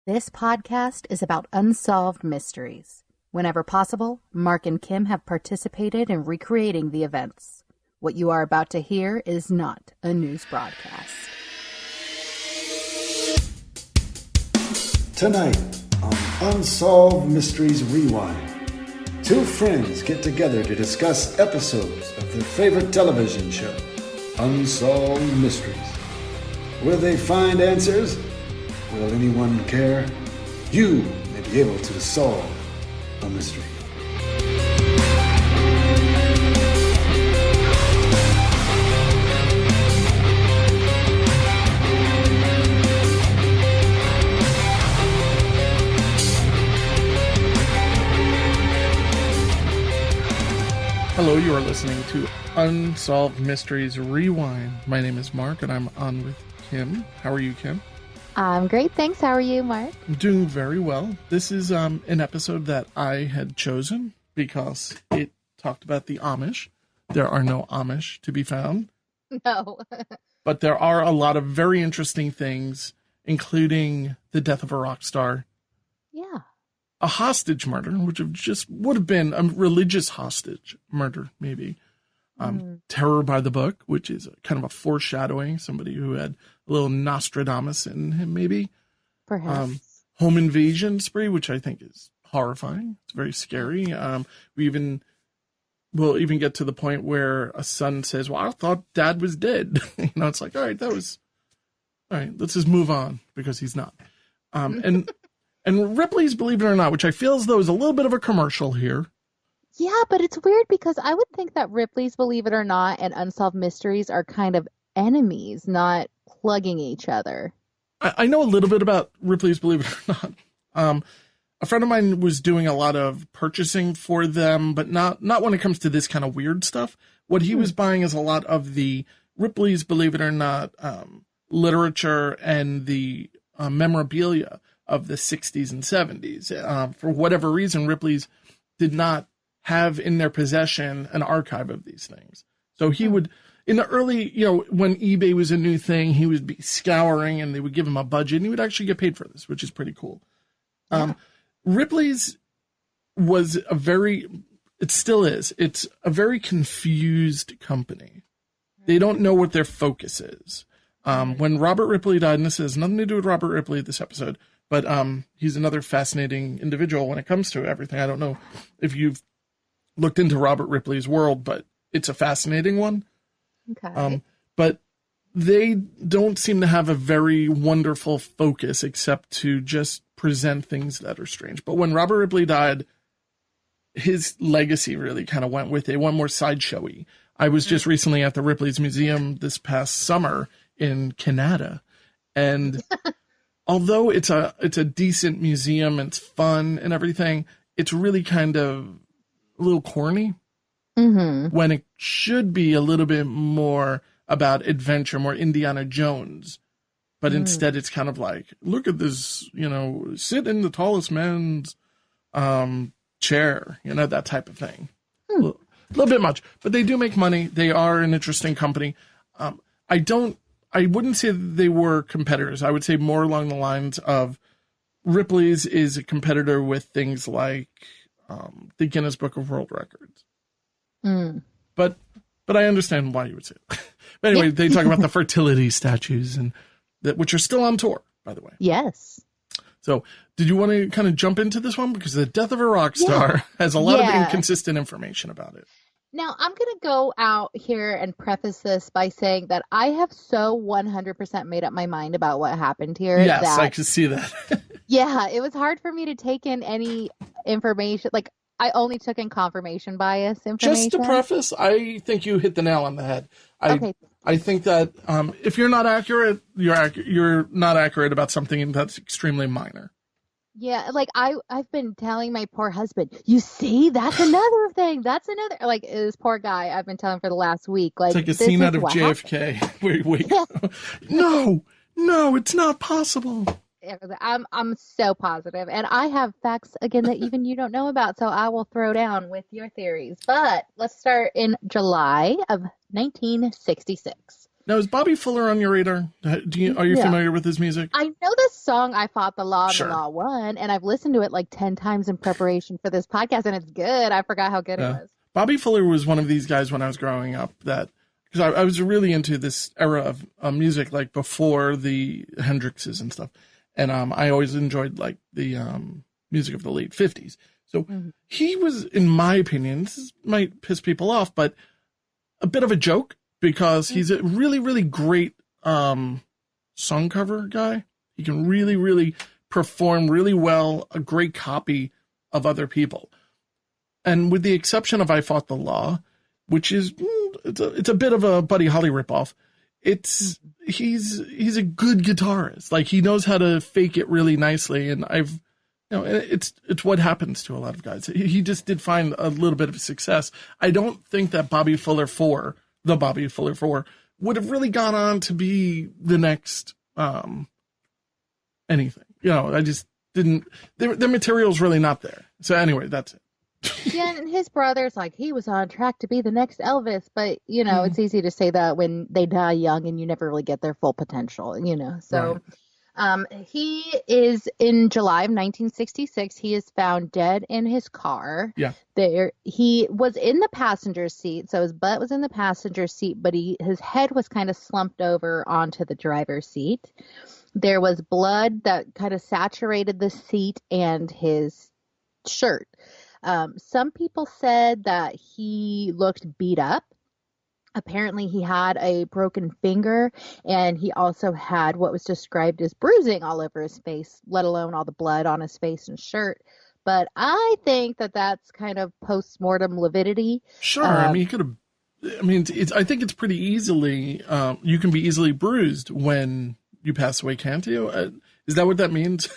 This podcast is about unsolved mysteries. Whenever possible, Mark and Kim have participated in recreating the events. What you are about to hear is not a news broadcast. Tonight on Unsolved Mysteries Rewind, two friends get together to discuss episodes of their favorite television show, Unsolved Mysteries. Will they find answers? Will anyone care? You may be able to solve a mystery. Hello, you are listening to Unsolved Mysteries Rewind. My name is Mark, and I'm on with Kim. How are you, Kim? I'm great, thanks. How are you, Mark? I'm doing very well. This is an episode that I had chosen because it talked about the Amish. There are no Amish to be found. No. But there are a lot of very interesting things, including the death of a rock star. Yeah. A hostage murder, which would have been a religious hostage murder, maybe. Terror by the Book, which is kind of a foreshadowing, somebody who had a little Nostradamus in him, maybe. Perhaps. Home invasion spree, which I think is horrifying. It's very scary. We'll even get to the point where a son says, well, I thought dad was dead. It's like, all right, let's just move on, because he's not. And Ripley's Believe It or Not, which I feel as though is a little bit of a commercial here. Yeah, but it's weird because I would think that Ripley's Believe It or Not and Unsolved Mysteries are kind of enemies, not plugging each other. I know a little bit about Ripley's Believe It or Not. A friend of mine was doing a lot of purchasing for them, but not when it comes to this kind of weird stuff. What he was buying is a lot of the Ripley's Believe It or Not literature and the memorabilia of the 60s and 70s. For whatever reason, Ripley's did not have in their possession an archive of these things. So he would, in the early, when eBay was a new thing, he would be scouring and they would give him a budget and he would actually get paid for this, which is pretty cool. Yeah. Ripley's was it still is. It's a very confused company. They don't know what their focus is. When Robert Ripley died, and this has nothing to do with Robert Ripley this episode, but he's another fascinating individual when it comes to everything. I don't know if you've looked into Robert Ripley's world, but it's a fascinating one. Okay. But they don't seem to have a very wonderful focus except to just present things that are strange. But when Robert Ripley died, his legacy really kind of went with it. It went more sideshowy. I was just recently at the Ripley's Museum this past summer in Canada, and although it's a decent museum, it's fun and everything, it's really kind of a little corny when it should be a little bit more about adventure, more Indiana Jones. But instead it's kind of like, look at this, sit in the tallest man's chair, that type of thing. A little bit much, but they do make money. They are an interesting company. I wouldn't say that they were competitors. I would say more along the lines of Ripley's is a competitor with things like the Guinness Book of World Records. But I understand why you would say it. But anyway, they talk about the fertility statues which are still on tour, by the way. Yes. So did you want to kind of jump into this one? Because the death of a rock star has a lot of inconsistent information about it. Now, I'm going to go out here and preface this by saying that I have so 100% made up my mind about what happened here. Yes, I can see that. Yeah, it was hard for me to take in any information. Like, I only took in confirmation bias information. Just to preface, I think you hit the nail on the head. Okay. I think that if you're not accurate, you're not accurate about something that's extremely minor. Yeah, like I've been telling my poor husband, you see, that's another thing. That's another, like, this poor guy, I've been telling for the last week. Like, it's like a scene out of JFK. Wait. Yeah. No, it's not possible. I'm so positive, and I have facts again that even you don't know about, so I will throw down with your theories. But let's start in July of 1966. Now, is Bobby Fuller on your radar? Are you familiar with his music? I know this song, I Fought the Law and Sure. the Law Won, and I've listened to it like 10 times in preparation for this podcast, and it's good. I forgot how good it was. Bobby Fuller was one of these guys when I was growing up because I was really into this era of music, like before the Hendrixes and stuff. And I always enjoyed like the music of the late 50s. So he was, in my opinion, this might piss people off, but a bit of a joke because he's a really, really great song cover guy. He can really, really perform really well, a great copy of other people. And with the exception of I Fought the Law, which is, it's a bit of a Buddy Holly ripoff, he's a good guitarist. Like, he knows how to fake it really nicely. And it's what happens to a lot of guys. He just did find a little bit of success. I don't think that Bobby Fuller 4, the Bobby Fuller 4, would have really gone on to be the next anything. I just didn't. Their material's really not there. So anyway, that's it. Yeah, and his brother's like, he was on track to be the next Elvis, but it's easy to say that when they die young and you never really get their full potential. So. Right. He is in July of 1966. He is found dead in his car. Yeah. He was in the passenger seat, so his butt was in the passenger seat, but his head was kind of slumped over onto the driver's seat. There was blood that kind of saturated the seat and his shirt. Some people said that he looked beat up. Apparently, he had a broken finger, and he also had what was described as bruising all over his face, let alone all the blood on his face and shirt. But I think that that's kind of post-mortem lividity. Sure. I mean, I think it's pretty easily, you can be easily bruised when you pass away, can't you? Is that what that means?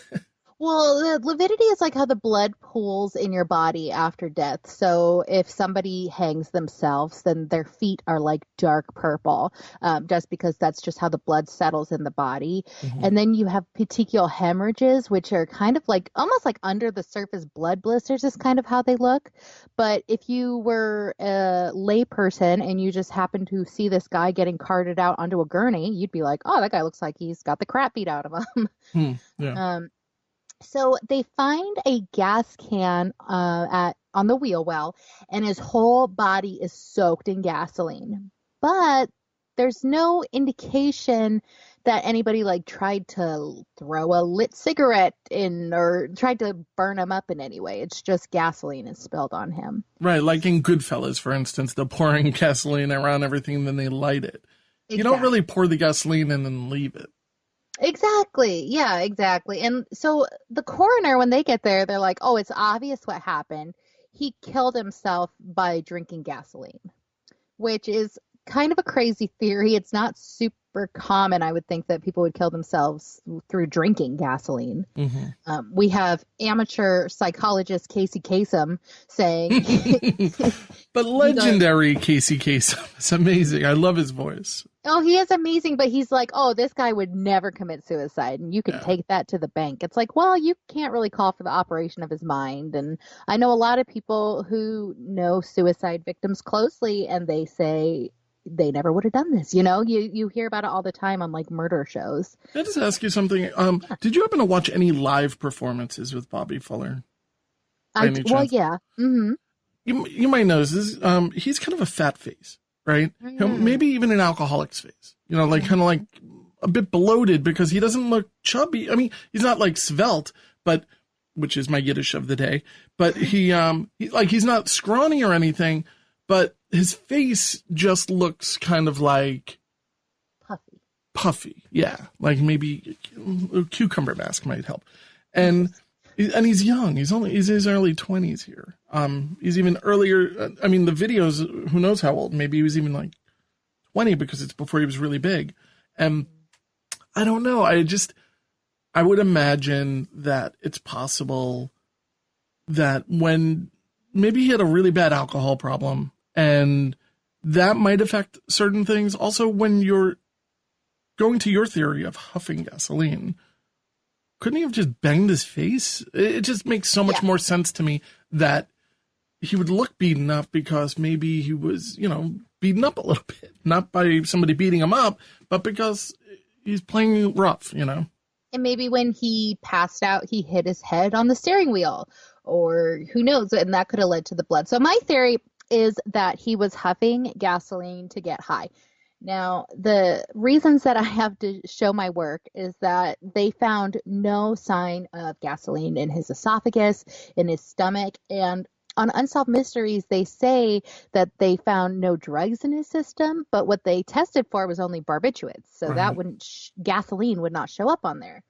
Well, the lividity is like how the blood pools in your body after death. So if somebody hangs themselves, then their feet are like dark purple, just because that's just how the blood settles in the body. Mm-hmm. And then you have petechial hemorrhages, which are kind of like almost like under the surface blood blisters is kind of how they look. But if you were a lay person and you just happened to see this guy getting carted out onto a gurney, you'd be like, oh, that guy looks like he's got the crap beat out of him. Yeah. So they find a gas can on the wheel well, and his whole body is soaked in gasoline. But there's no indication that anybody like tried to throw a lit cigarette in or tried to burn him up in any way. It's just gasoline is spilled on him. Right, like in Goodfellas, for instance, they're pouring gasoline around everything, then they light it. Exactly. You don't really pour the gasoline in and leave it. Exactly. Yeah, exactly. And so the coroner, when they get there, they're like, oh, it's obvious what happened. He killed himself by drinking gasoline, which is kind of a crazy theory. It's not super common, I would think, that people would kill themselves through drinking gasoline. Mm-hmm. We have amateur psychologist Casey Kasem saying... But legendary Casey Kasem. It's amazing. I love his voice. Oh, he is amazing, but he's like, oh, this guy would never commit suicide, and you can take that to the bank. It's like, well, you can't really call for the operation of his mind. And I know a lot of people who know suicide victims closely, and they say they never would have done this. You hear about it all the time on like murder shows. Can I just ask you something? Did you happen to watch any live performances with Bobby Fuller? Well, yeah. Mm-hmm. You might notice this. He's kind of a fat face. Right? Mm-hmm. Maybe even an alcoholic's face, like kind of like a bit bloated because he doesn't look chubby. I mean, he's not like svelte, but which is my Yiddish of the day, but he's not scrawny or anything, but his face just looks kind of like puffy. Yeah. Like maybe a cucumber mask might help. And he's young. He's in his early 20s here. He's even earlier. I mean, the videos, who knows how old? Maybe he was even like 20 because it's before he was really big. And I don't know. I would imagine that it's possible that when maybe he had a really bad alcohol problem and that might affect certain things. Also, when you're going to your theory of huffing gasoline, couldn't he have just banged his face? It just makes so much more sense to me that he would look beaten up because maybe he was, beaten up a little bit, not by somebody beating him up, but because he's playing rough, you know? And maybe when he passed out, he hit his head on the steering wheel, or who knows, and that could have led to the blood. So my theory is that he was huffing gasoline to get high. Now, the reasons that I have to show my work is that they found no sign of gasoline in his esophagus, in his stomach, and on Unsolved Mysteries, they say that they found no drugs in his system, but what they tested for was only barbiturates. So that wouldn't, gasoline would not show up on there.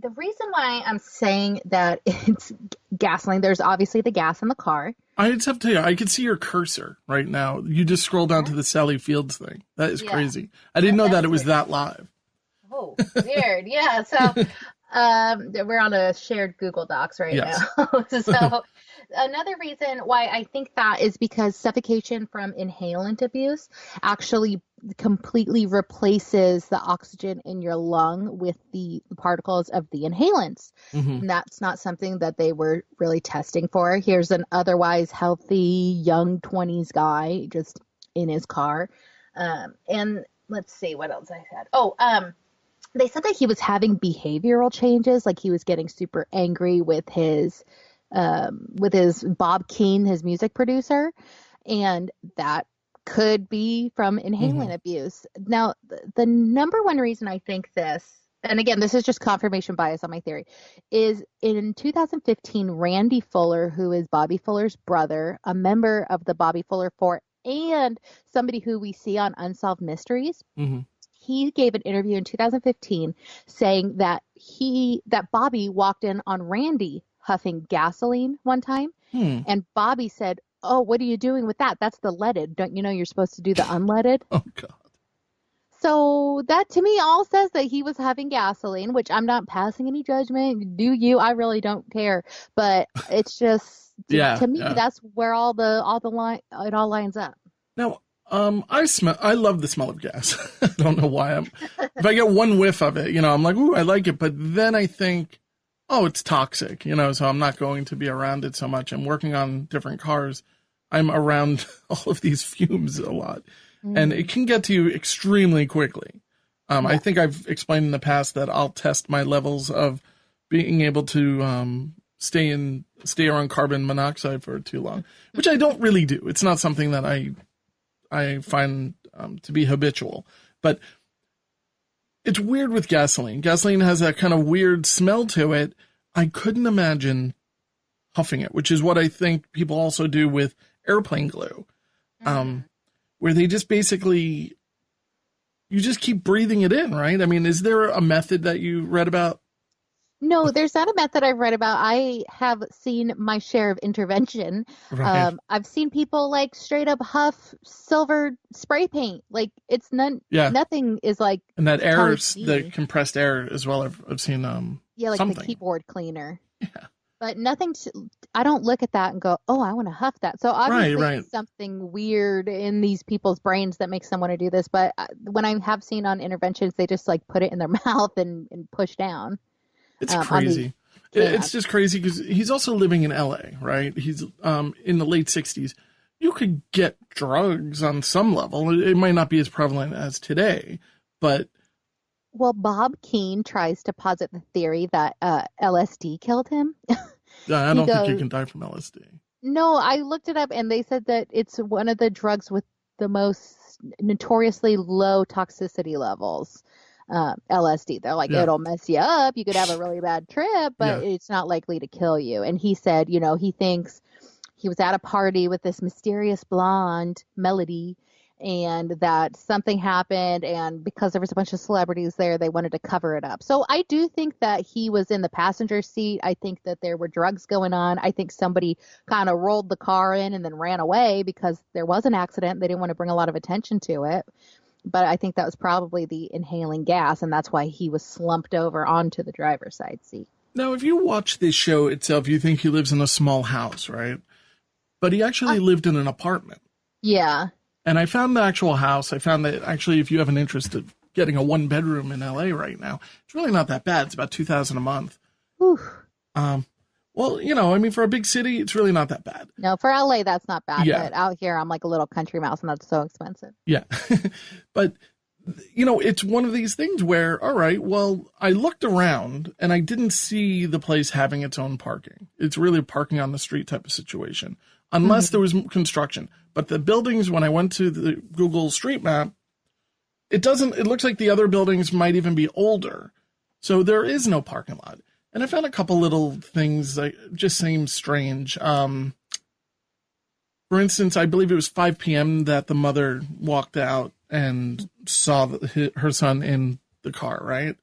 The reason why I'm saying that it's gasoline, there's obviously the gas in the car. I just have to tell you, I can see your cursor right now. You just scroll down to the Sally Fields thing. That is crazy. I didn't know that it was that live. Oh, weird. Yeah. So we're on a shared Google Docs right now. So another reason why I think that is because suffocation from inhalant abuse actually completely replaces the oxygen in your lung with the particles of the inhalants. And that's not something that they were really testing for. Here's an otherwise healthy young 20s guy just in his car. And let's see what else I said. They said that he was having behavioral changes, like he was getting super angry with his Bob Keane, his music producer, and that could be from inhalant abuse. Now, the number one reason I think this, and again, this is just confirmation bias on my theory, is in 2015, Randy Fuller, who is Bobby Fuller's brother, a member of the Bobby Fuller Four, and somebody who we see on Unsolved Mysteries, he gave an interview in 2015 saying that Bobby walked in on Randy huffing gasoline one time, and Bobby said, "Oh, what are you doing with that? That's the leaded. Don't you know you're supposed to do the unleaded?" Oh, God. So that to me all says that he was having gasoline, which I'm not passing any judgment. Do you? I really don't care. But it's just to me that's where it all lines up. Now, I love the smell of gas. I don't know why. If I get one whiff of it, I'm like, ooh, I like it. But then I think, oh, it's toxic, so I'm not going to be around it so much. I'm working on different cars. I'm around all of these fumes a lot. And it can get to you extremely quickly. I think I've explained in the past that I'll test my levels of being able to stay around carbon monoxide for too long, which I don't really do. It's not something that I find to be habitual. But it's weird with gasoline. Gasoline has that kind of weird smell to it. I couldn't imagine huffing it, which is what I think people also do with airplane glue. Where they just basically, you just keep breathing it in, right? I mean, is there a method that you read about? No, there's not a method I've read about. I have seen my share of intervention. Right. I've seen people like straight up huff silver spray paint. Like it's nothing is like. And that air, the compressed air as well. I've seen like something. The keyboard cleaner. Yeah. But nothing. I don't look at that and go, "Oh, I want to huff that." So obviously, it's something weird in these people's brains that makes them want to do this. But when I have seen on interventions, they just like put it in their mouth and push down. It's crazy. It's just crazy because he's also living in LA, right? He's in the late 60s. You could get drugs on some level. It might not be as prevalent as today, but. Well, Bob Keane tries to posit the theory that LSD killed him. I don't think you can die from LSD. No, I looked it up and they said that it's one of the drugs with the most notoriously low toxicity levels. LSD. They're like, it'll mess you up. You could have a really bad trip, but it's not likely to kill you. And he said, he thinks he was at a party with this mysterious blonde, Melody, and that something happened. And because there was a bunch of celebrities there, they wanted to cover it up. So I do think that he was in the passenger seat. I think that there were drugs going on. I think somebody kind of rolled the car in and then ran away because there was an accident. They didn't want to bring a lot of attention to it. But I think that was probably the inhaling gas, and that's why he was slumped over onto the driver's side seat. Now, if you watch this show itself, you think he lives in a small house, right? But he actually lived in an apartment. Yeah. And I found the actual house. I found that actually, if you have an interest of getting a one-bedroom in LA right now, it's really not that bad. It's about $2,000 a month. Oof. Well, I mean, for a big city, it's really not that bad. No, for LA, that's not bad. Yeah. But out here, I'm like a little country mouse, and that's so expensive. Yeah. But, it's one of these things where, all right, well, I looked around and I didn't see the place having its own parking. It's really a parking on the street type of situation, unless there was construction. But the buildings, when I went to the Google Street Map, it looks like the other buildings might even be older. So there is no parking lot. And I found a couple little things that just seem strange. For instance, I believe it was 5 p.m. that the mother walked out and saw her son in the car, right?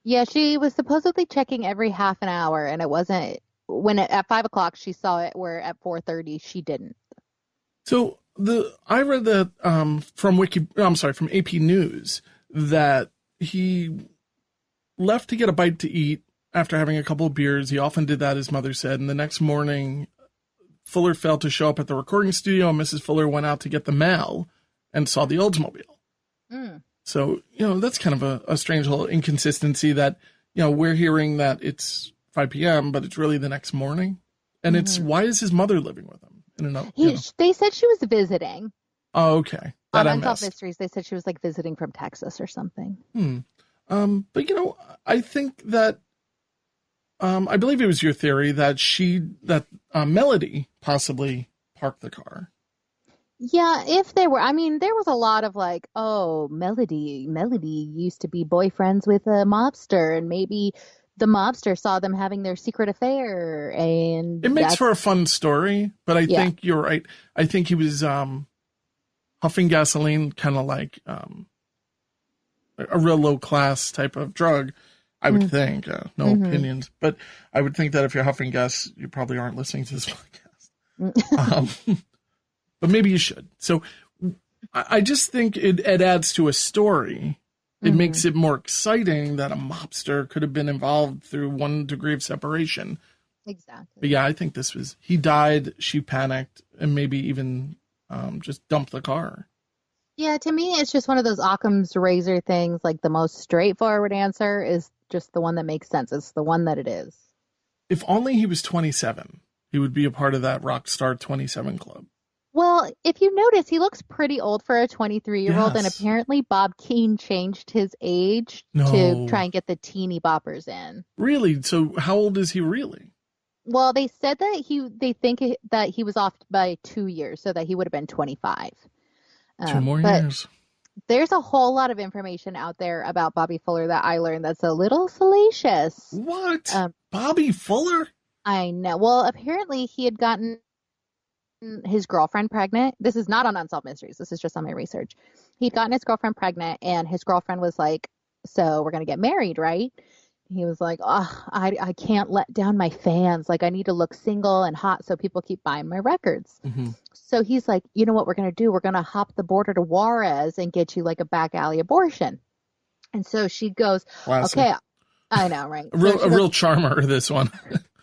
Yeah, she was supposedly checking every half an hour, and it wasn't at 5 o'clock she saw it, where at 4:30 she didn't. So I read that from AP News that he left to get a bite to eat after having a couple of beers. He often did that, his mother said, and the next morning Fuller failed to show up at the recording studio, and Mrs. Fuller went out to get the mail and saw the Oldsmobile. So, that's kind of a strange little inconsistency that, we're hearing that it's 5 p.m., but it's really the next morning. And it's, why is his mother living with him? They said she was visiting. Oh, okay. On Unsolved Mysteries, they said she was like visiting from Texas or something. But, I think that, I believe it was your theory that Melody possibly parked the car. Yeah, if they were, I mean, there was a lot of like, oh, Melody used to be boyfriends with a mobster, and maybe the mobster saw them having their secret affair, and it makes for a fun story, but I think you're right. I think he was huffing gasoline, kind of like a real low class type of drug, I would think. No opinions, but I would think that if you're huffing gas, you probably aren't listening to this podcast. But maybe you should. So I just think it adds to a story. It makes it more exciting that a mobster could have been involved through 1 degree of separation. Exactly. But yeah, I think he died, she panicked, and maybe even just dumped the car. Yeah, to me, it's just one of those Occam's razor things. Like, the most straightforward answer is just the one that makes sense. It's the one that it is. If only he was 27, he would be a part of that Rockstar 27 club. Well, if you notice, he looks pretty old for a 23-year-old, and apparently Bob Keane changed his age to try and get the teeny boppers in. Really? So how old is he really? Well, they said that they think that he was off by 2 years, so that he would have been 25. 2 more years. There's a whole lot of information out there about Bobby Fuller that I learned that's a little salacious. What? Bobby Fuller? I know. Well, apparently he had gotten his girlfriend pregnant. This is not on Unsolved Mysteries. This is just on my research. He'd gotten his girlfriend pregnant, and his girlfriend was like, so we're going to get married, right? He was like, oh, I can't let down my fans. Like, I need to look single and hot so people keep buying my records. So he's like, you know what we're going to do? We're going to hop the border to Juarez and get you like a back alley abortion. And so she goes, Classy. Okay, I know, right? A real charmer, this one.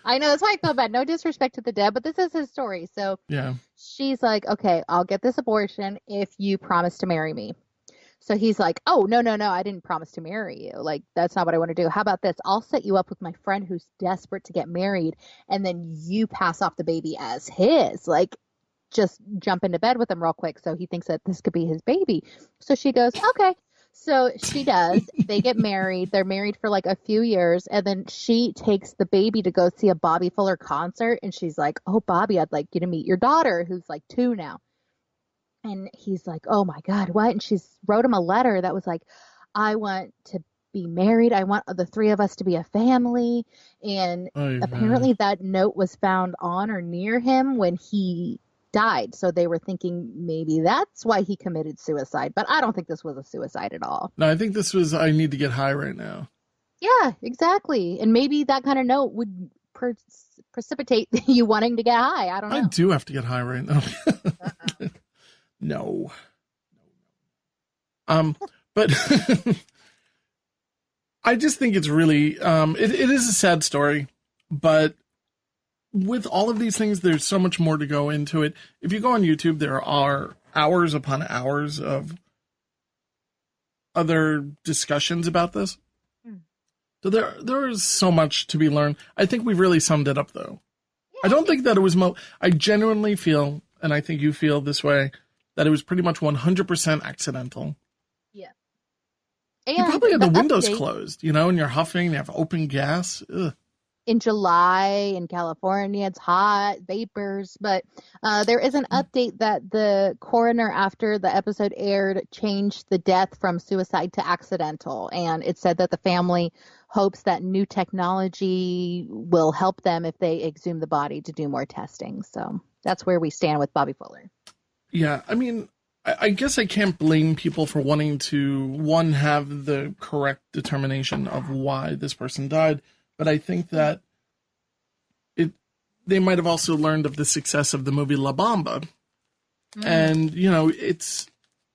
I know, that's why I feel bad. No disrespect to the dead, but this is his story. So yeah, she's like, okay, I'll get this abortion if you promise to marry me. So he's like, oh, no, I didn't promise to marry you. Like, that's not what I want to do. How about this? I'll set you up with my friend who's desperate to get married, and then you pass off the baby as his. Like, just jump into bed with him real quick so he thinks that this could be his baby. So she goes, okay. So she does. They get married. They're married for like a few years. And then she takes the baby to go see a Bobby Fuller concert. And she's like, oh, Bobby, I'd like you to meet your daughter, who's like 2 now. And he's like, oh, my God, what? And she wrote him a letter that was like, I want to be married. I want the 3 of us to be a family. And apparently that note was found on or near him when he died. So they were thinking maybe that's why he committed suicide. But I don't think this was a suicide at all. No, I think this was, I need to get high right now. Yeah, exactly. And maybe that kind of note would precipitate you wanting to get high. I don't know. I do have to get high right now. No. But I just think it's really, it is a sad story, but with all of these things, there's so much more to go into it. If you go on YouTube, there are hours upon hours of other discussions about this. So there is so much to be learned. I think we've really summed it up, though. I don't think that it was I genuinely feel, and I think you feel this way, that it was pretty much 100% accidental. Yeah. You And probably had the windows update closed, and you're huffing, you have open gas. Ugh. in July in California, it's hot, vapors, but there is an update that the coroner, after the episode aired, changed the death from suicide to accidental. And it said that the family hopes that new technology will help them if they exhume the body to do more testing. So that's where we stand with Bobby Fuller. Yeah, I mean, I guess I can't blame people for wanting to, one, have the correct determination of why this person died, but I think that they might have also learned of the success of the movie La Bamba. And,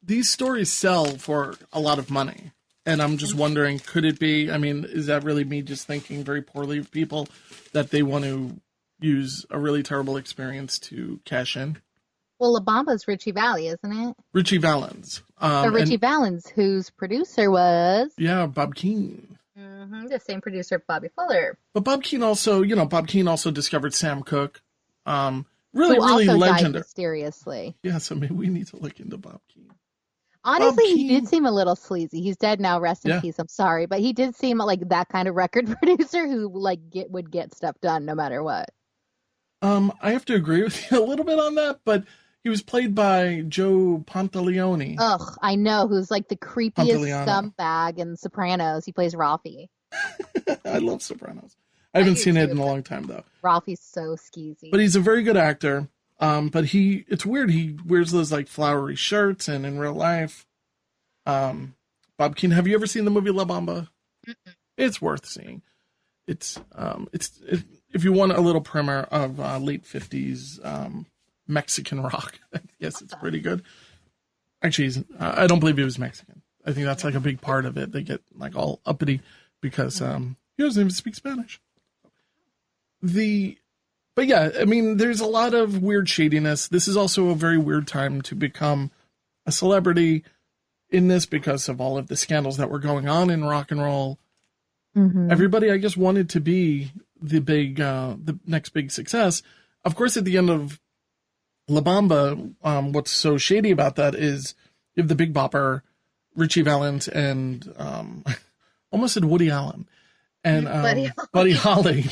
these stories sell for a lot of money. And I'm just wondering, could it be, is that really me just thinking very poorly of people, that they want to use a really terrible experience to cash in? Well, La Bamba's Richie Valens, isn't it? Richie Valens. Richie Valens, whose producer was... Yeah, Bob Keane. The same producer of Bobby Fuller. But Bob Keane also, discovered Sam Cooke. Really, who really also died legendary. mysteriously. Yeah, so maybe we need to look into Bob Keane. Honestly, Bob he Keane. did seem a little sleazy. He's dead now, rest in peace. I'm sorry, but he did seem like that kind of record producer who would get stuff done no matter what. I have to agree with you a little bit on that, but he was played by Joe Pantoliano. Ugh, I know, who's like the creepiest scumbag in Sopranos. He plays Ralphie. I love Sopranos. I haven't seen it in a long time, though. Ralphie's so skeezy. But he's a very good actor. But it's weird. He wears those like flowery shirts, and in real life, Bob Keane. Have you ever seen the movie La Bamba? Mm-mm. It's worth seeing. It's if you want a little primer of late 50s Mexican rock, yes, it's pretty good. Actually, I don't believe he was Mexican. I think that's like a big part of it. They get like all uppity because he doesn't even speak Spanish. But yeah, there's a lot of weird shadiness. This is also a very weird time to become a celebrity in this because of all of the scandals that were going on in rock and roll. Mm-hmm. Everybody, I guess, wanted to be the next big success. Of course, at the end of La Bamba, what's so shady about that is you have the Big Bopper, Richie Valens, and almost said Woody Allen, and Buddy Holly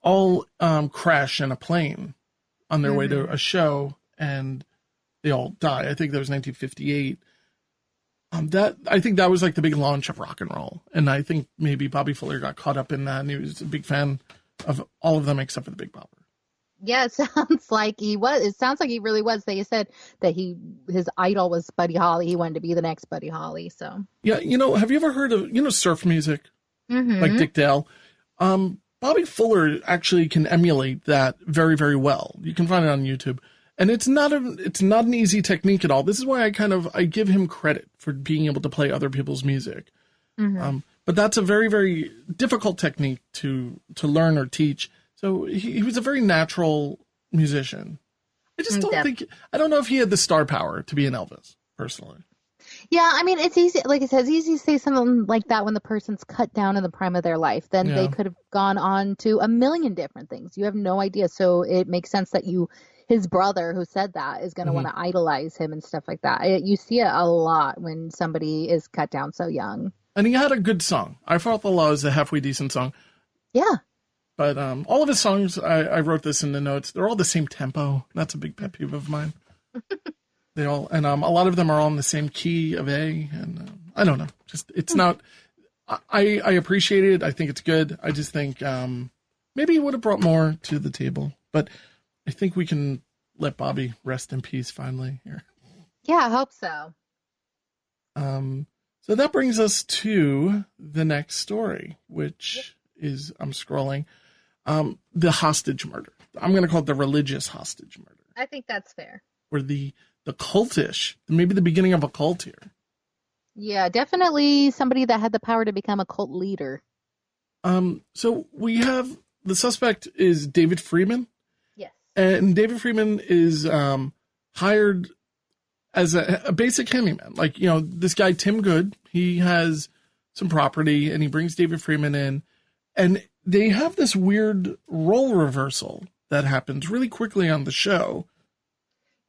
all crash in a plane on their way to a show, and they all die. I think that was 1958. I think that was like the big launch of rock and roll, and I think maybe Bobby Fuller got caught up in that, and he was a big fan of all of them except for the Big Bopper. Yeah, it sounds like he was. It sounds like he really was. They said that his idol was Buddy Holly. He wanted to be the next Buddy Holly. So yeah, have you ever heard of surf music, like Dick Dale? Bobby Fuller actually can emulate that very, very well. You can find it on YouTube, and it's not an easy technique at all. This is why I give him credit for being able to play other people's music. But that's a very, very difficult technique to learn or teach. So he was a very natural musician. I just I don't know if he had the star power to be an Elvis, personally. Yeah, it's easy, like it says, easy to say something like that when the person's cut down in the prime of their life. Then they could have gone on to a million different things. You have no idea. So it makes sense that his brother who said that is going to want to idolize him and stuff like that. You see it a lot when somebody is cut down so young. And he had a good song. I Fought the Law is a halfway decent song. Yeah. But all of his songs, I wrote this in the notes, they're all the same tempo. That's a big pet peeve of mine. A lot of them are all in the same key of A, and I don't know. Just it's not. I appreciate it. I think it's good. I just think maybe he would have brought more to the table. But I think we can let Bobby rest in peace finally here. Yeah, I hope so. So that brings us to the next story, which is I'm scrolling. The hostage murder. I'm going to call it the religious hostage murder. I think that's fair. Or the cultish, maybe the beginning of a cult here. Yeah, definitely somebody that had the power to become a cult leader. So we have the suspect is David Freeman. Yes. And David Freeman is hired as a basic handyman. Like, this guy, Tim Good, he has some property and he brings David Freeman in. And they have this weird role reversal that happens really quickly on the show.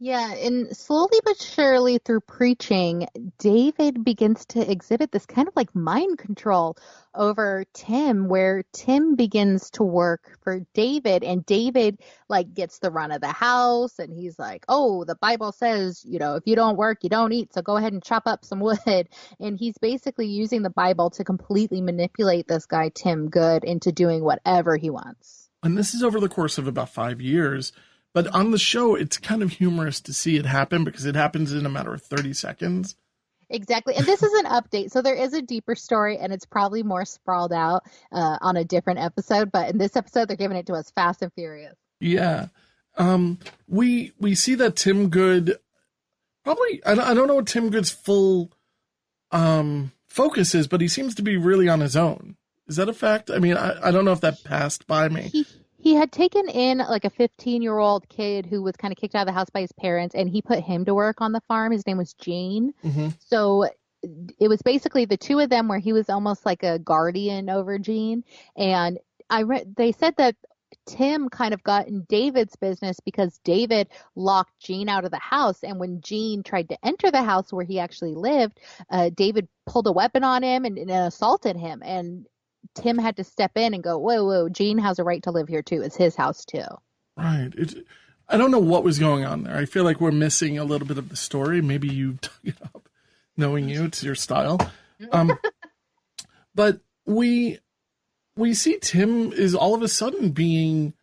Yeah, and slowly but surely through preaching, David begins to exhibit this kind of like mind control over Tim, where Tim begins to work for David, and David like gets the run of the house, and he's like, "Oh, the Bible says, if you don't work, you don't eat, so go ahead and chop up some wood." And he's basically using the Bible to completely manipulate this guy Tim Good into doing whatever he wants. And this is over the course of about 5 years. But on the show, it's kind of humorous to see it happen because it happens in a matter of 30 seconds. Exactly. And this is an update. So there is a deeper story, and it's probably more sprawled out on a different episode. But in this episode, they're giving it to us fast and furious. Yeah. We see that Tim Good, probably, I don't know what Tim Good's full focus is, but he seems to be really on his own. Is that a fact? I mean, I don't know if that passed by me. He had taken in like a 15-year-old kid who was kind of kicked out of the house by his parents, and he put him to work on the farm. His name was Gene. Mm-hmm. So it was basically the two of them where he was almost like a guardian over Gene. And they said that Tim kind of got in David's business because David locked Gene out of the house. And when Gene tried to enter the house where he actually lived, David pulled a weapon on him and assaulted him. And Tim had to step in and go, whoa, Gene has a right to live here too. It's his house too. Right. I don't know what was going on there. I feel like we're missing a little bit of the story. Maybe you dug it up, knowing you, it's your style. But we see Tim is all of a sudden being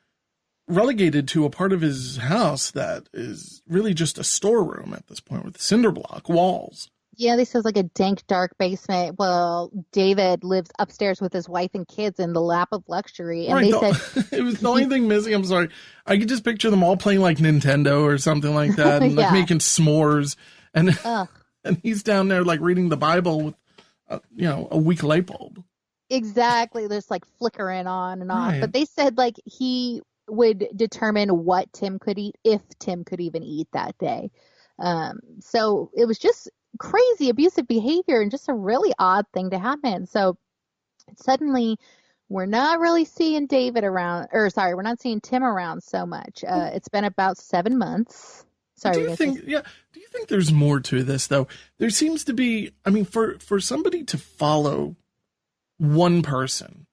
relegated to a part of his house that is really just a storeroom at this point with cinder block walls. Yeah, this is like a dank, dark basement. Well, David lives upstairs with his wife and kids in the lap of luxury. And right, they said it was the only thing missing. I'm sorry. I could just picture them all playing like Nintendo or something like that, and like making s'mores. And and he's down there like reading the Bible with, a weak light bulb. Exactly. There's like flickering on and off. Right. But they said like he would determine what Tim could eat, if Tim could even eat that day. So it was just crazy abusive behavior and just a really odd thing to happen. So suddenly we're not really seeing we're not seeing Tim around so much. It's been about 7 months. Sorry. Do you think there's more to this though? There seems to be, I mean, for somebody to follow one person,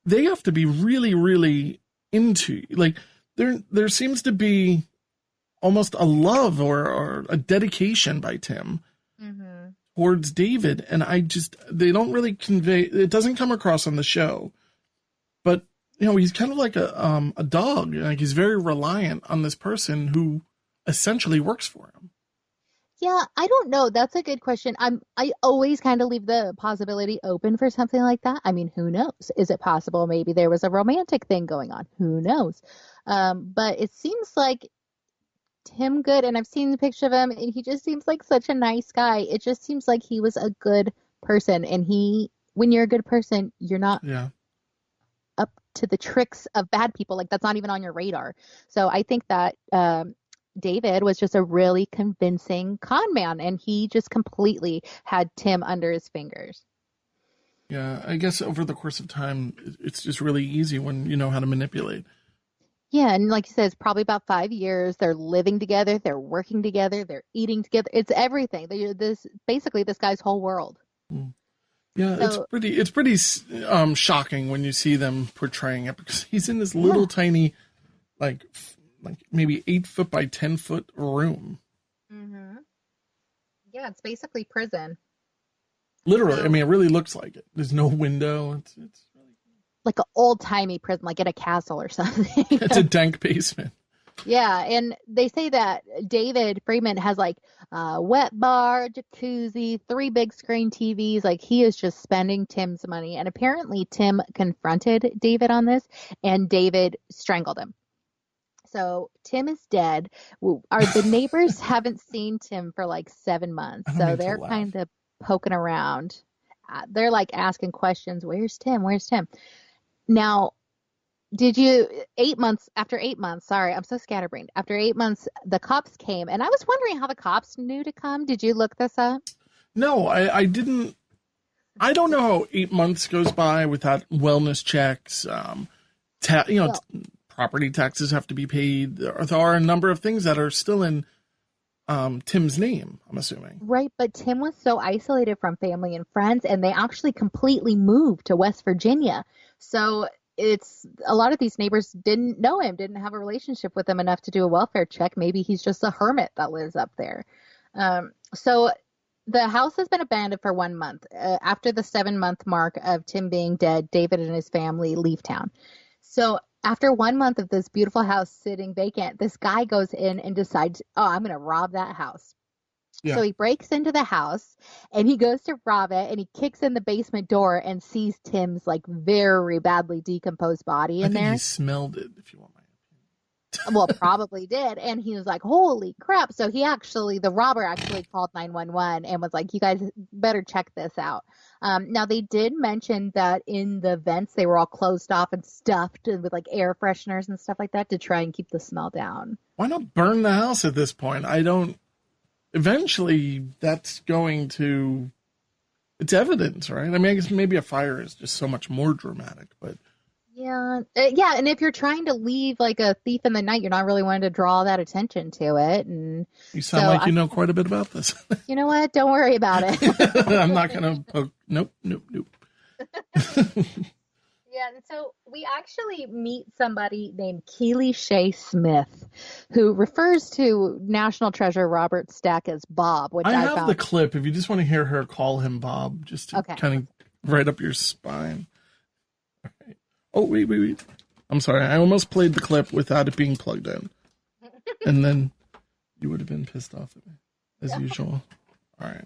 they have to be really, really into, like, there seems to be almost a love or a dedication by Tim towards David. And they don't really convey, it doesn't come across on the show, but he's kind of like a dog. Like, he's very reliant on this person who essentially works for him. Yeah, I don't know. That's a good question. I always kind of leave the possibility open for something like that. I mean, who knows? Is it possible maybe there was a romantic thing going on? Who knows? But it seems like Tim Good, and I've seen the picture of him, and he just seems like such a nice guy. It just seems like he was a good person, and when you're a good person, you're not up to the tricks of bad people. Like, that's not even on your radar. So I think that David was just a really convincing con man, and he just completely had Tim under his fingers. Yeah, I guess over the course of time, it's just really easy when you know how to manipulate. Yeah, and like you said, it's probably about 5 years. They're living together, they're working together, they're eating together. It's everything. This guy's whole world. Yeah, so, it's pretty shocking when you see them portraying it, because he's in this little tiny, like maybe 8 foot by 10 foot room. Yeah, it's basically prison. Literally, I mean, it really looks like it. There's no window. It's really like an old-timey prison, like in a castle or something. It's a dank basement. Yeah, and they say that David Freeman has like a wet bar, jacuzzi, 3 big screen TVs. Like, he is just spending Tim's money. And apparently Tim confronted David on this, and David strangled him. So Tim is dead. The neighbors haven't seen Tim for like 7 months. So they're kind of poking around. They're like asking questions. Where's Tim? Where's Tim? Now, after 8 months, sorry, I'm so scatterbrained. After 8 months, the cops came, and I was wondering how the cops knew to come. Did you look this up? No, I didn't. I don't know how 8 months goes by without wellness checks, property taxes have to be paid. There are a number of things that are still in Tim's name, I'm assuming. Right, but Tim was so isolated from family and friends, and they actually completely moved to West Virginia. So it's a lot of these neighbors didn't know him, didn't have a relationship with him enough to do a welfare check. Maybe he's just a hermit that lives up there. So the house has been abandoned for 1 month. After the 7-month mark of Tim being dead, David and his family leave town. So after 1 month of this beautiful house sitting vacant, this guy goes in and decides, oh, I'm going to rob that house. Yeah. So he breaks into the house and he goes to rob it, and he kicks in the basement door and sees Tim's like very badly decomposed body in I think there. he smelled it, if you want my opinion. Well, probably did. And he was like, holy crap. So the robber actually called 911 and was like, you guys better check this out. Now, they did mention that in the vents, they were all closed off and stuffed with like air fresheners and stuff like that to try and keep the smell down. Why not burn the house at this point? Eventually, that's going to, it's evidence, right? I mean, I guess maybe a fire is just so much more dramatic, but. Yeah. Yeah. And if you're trying to leave like a thief in the night, you're not really wanting to draw that attention to it. And you sound like you know quite a bit about this. You know what? Don't worry about it. I'm not going to poke. Nope. Yeah, and so we actually meet somebody named Keely Shea Smith, who refers to National Treasure Robert Stack as Bob, which I have found... the clip if you just want to hear her call him Bob, just to kind of right up your spine. All right. Oh, wait. I'm sorry. I almost played the clip without it being plugged in. And then you would have been pissed off at me, as usual. All right.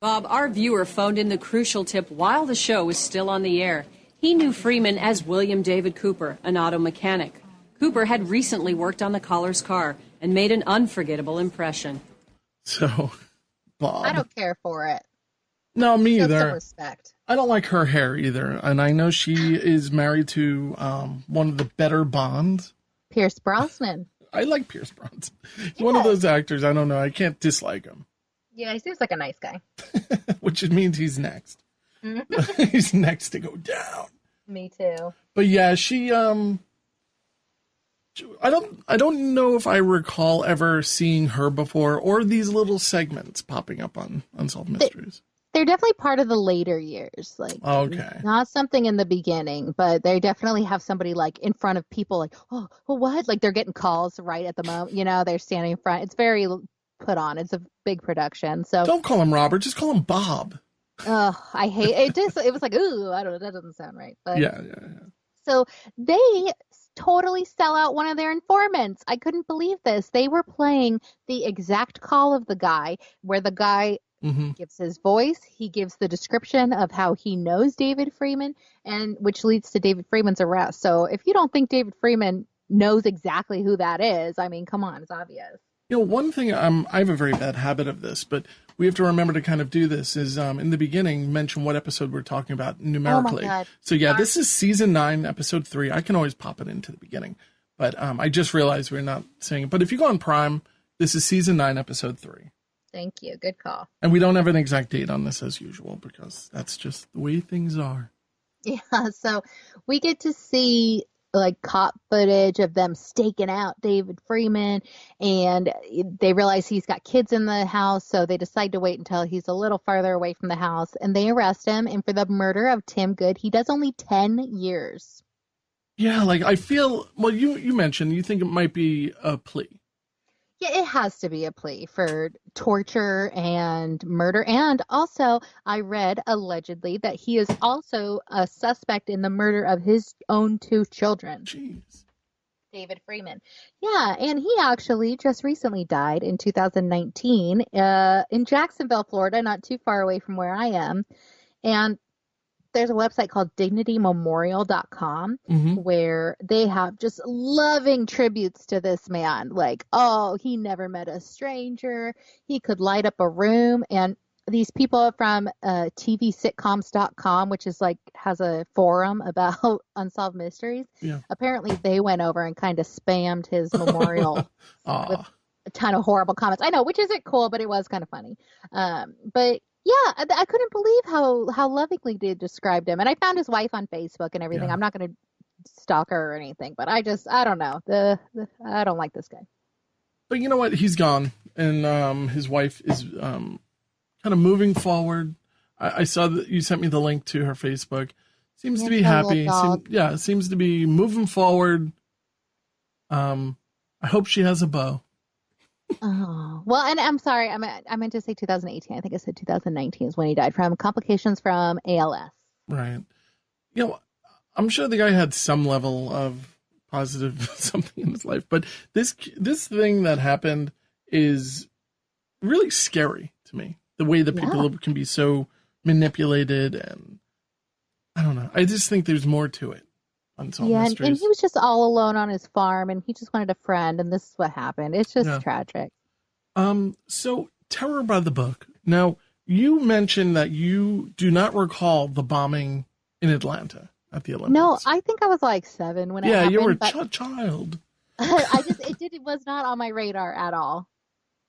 Bob, our viewer phoned in the crucial tip while the show was still on the air. He knew Freeman as William David Cooper, an auto mechanic. Cooper had recently worked on the caller's car and made an unforgettable impression. So, Bob. I don't care for it. No, me Show either. some respect. I don't like her hair either. And I know she is married to one of the better Bonds. Pierce Brosnan. I like Pierce Brosnan. He's one of those actors, I don't know, I can't dislike him. Yeah, he seems like a nice guy. Which means he's next. He's next to go down. Me too. But yeah, she I don't know if I recall ever seeing her before or these little segments popping up on Unsolved Mysteries. They're definitely part of the later years. Like, okay. Not something in the beginning, but they definitely have somebody like in front of people like, oh, what? Like they're getting calls right at the moment. You know, they're standing in front. It's very put on. It's a big production. So don't call him Robert. Just call him Bob. Oh, I hate it. It was like, ooh, I don't know. That doesn't sound right. But yeah. So they totally sell out one of their informants. I couldn't believe this. They were playing the exact call of the guy where the guy gives his voice. He gives the description of how he knows David Freeman, and which leads to David Freeman's arrest. So if you don't think David Freeman knows exactly who that is, I mean, come on, it's obvious. You know, one thing, I have a very bad habit of this, but we have to remember to kind of do this is in the beginning, mention what episode we're talking about numerically. Oh my God. So yeah, this is season 9, episode 3. I can always pop it into the beginning, but I just realized we're not saying it. But if you go on Prime, this is season 9, episode 3. Thank you. Good call. And we don't have an exact date on this as usual because that's just the way things are. Yeah, so we get to see like cop footage of them staking out David Freeman, and they realize he's got kids in the house, so they decide to wait until he's a little farther away from the house, and they arrest him. And for the murder of Tim Good, he does only 10 years. Yeah, like I feel, well, you mentioned you think it might be a plea. Yeah, it has to be a plea for torture and murder. And also, I read allegedly that he is also a suspect in the murder of his own 2 children. Jeez. David Freeman. Yeah, and he actually just recently died in 2019 in Jacksonville, Florida, not too far away from where I am. And there's a website called dignitymemorial.com where they have just loving tributes to this man. Like, oh, he never met a stranger. He could light up a room. And these people from TVsitcoms.com, which is like has a forum about unsolved mysteries. Yeah. Apparently they went over and kind of spammed his memorial with a ton of horrible comments. I know, which isn't cool, but it was kind of funny. But Yeah, I couldn't believe how lovingly they described him. And I found his wife on Facebook and everything. Yeah. I'm not going to stalk her or anything, but I don't know. I don't like this guy. But you know what? He's gone, and his wife is kind of moving forward. I saw that you sent me the link to her Facebook. Seems to be happy. Seems to be moving forward. I hope she has a beau. Oh, well, and I'm sorry. I meant to say 2018. I think I said 2019 is when he died from complications from ALS. Right. You know, I'm sure the guy had some level of positive something in his life, but this thing that happened is really scary to me. The way that people can be so manipulated, and I don't know. I just think there's more to it. Unsolved Mysteries. And he was just all alone on his farm, and he just wanted a friend, and this is what happened. It's just tragic. So Terror by the Book. Now, you mentioned that you do not recall the bombing in Atlanta at the Olympics. No, I think I was like 7 when it happened. Yeah, you were a child. It was not on my radar at all.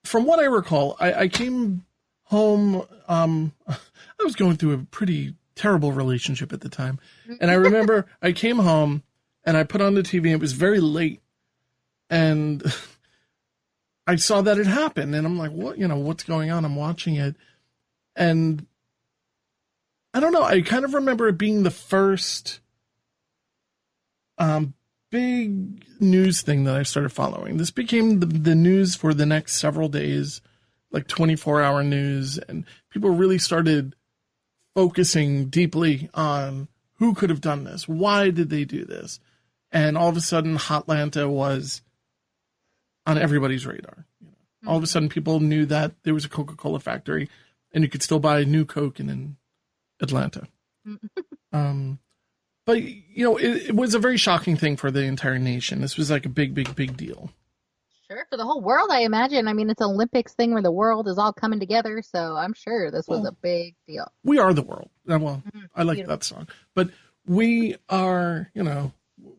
From what I recall, I came home. I was going through a pretty terrible relationship at the time, and I remember I came home and I put on the TV. And it was very late, and I saw that it happened, and I'm like, "What? What's going on?" I'm watching it, and I don't know. I kind of remember it being the first big news thing that I started following. This became the news for the next several days, like 24-hour news, and people really started focusing deeply on who could have done this, why did they do this, and all of a sudden, Hotlanta was on everybody's radar. All of a sudden, people knew that there was a Coca-Cola factory, and you could still buy new Coke in Atlanta. But it was a very shocking thing for the entire nation. This was like a big, big, big deal. Sure, for the whole world, I imagine. I mean, it's an Olympics thing where the world is all coming together, so I'm sure this was a big deal. We are the world. Well, I like that song. But we are,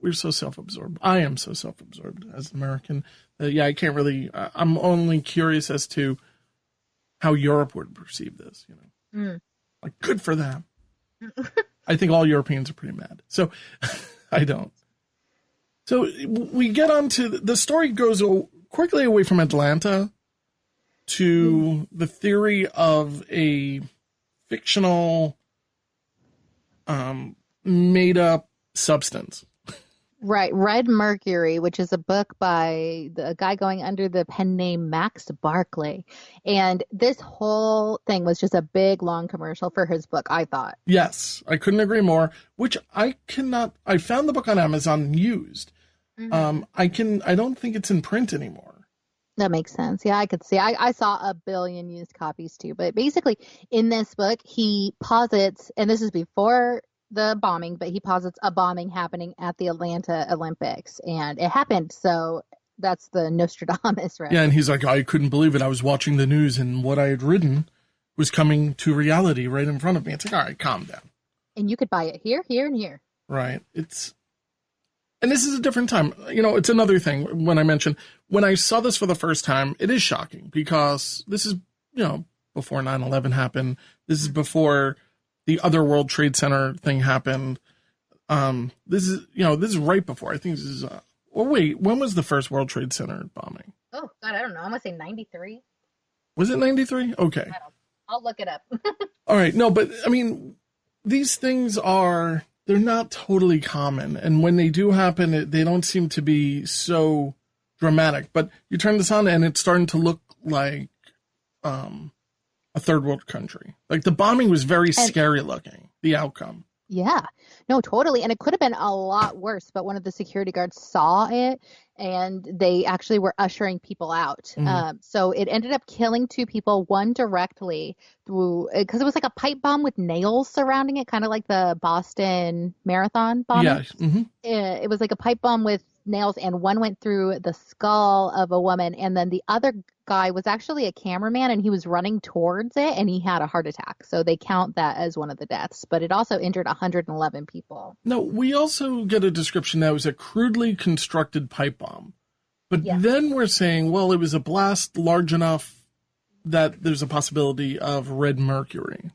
we're so self-absorbed. I am so self-absorbed as an American. I can't really, I'm only curious as to how Europe would perceive this, Like, good for them. I think all Europeans are pretty mad. So I don't. So we get on to, the story goes quickly away from Atlanta to the theory of a fictional, made-up substance. Right. Red Mercury, which is a book by a guy going under the pen name Max Barkley. And this whole thing was just a big, long commercial for his book, I thought. Yes, I couldn't agree more, which I found the book on Amazon used. I don't think it's in print anymore. That makes sense. Yeah, I could see. I saw a billion used copies too. But basically, in this book, he posits, and this is before the bombing, but he posits a bombing happening at the Atlanta Olympics. And it happened. So that's the Nostradamus, right? Yeah, and he's like, I couldn't believe it. I was watching the news, and what I had written was coming to reality right in front of me. It's like, all right, calm down. And you could buy it here, here, and here. Right. And this is a different time. It's another thing when I saw this for the first time, it is shocking because this is, before 9/11 happened. This is before the other World Trade Center thing happened. This is right before. I think this is, wait, when was the first World Trade Center bombing? Oh, God, I don't know. I'm going to say 93. Was it 93? Okay. I'll look it up. All right. No, but I mean, these things they're not totally common. And when they do happen, they don't seem to be so dramatic. But you turn this on and it's starting to look like a third world country. Like the bombing was very scary looking, the outcome. Yeah, no, totally. And it could have been a lot worse, but one of the security guards saw it and they actually were ushering people out. So it ended up killing 2 people, one directly through, because it was like a pipe bomb with nails surrounding it, kind of like the Boston Marathon bombing. Yeah. Mm-hmm. It was like a pipe bomb with nails, and one went through the skull of a woman, and then the other guy was actually a cameraman, and he was running towards it, and he had a heart attack. So they count that as one of the deaths, but it also injured 111 people. No, we also get a description that it was a crudely constructed pipe bomb. But then we're saying, well, it was a blast large enough that there's a possibility of red mercury.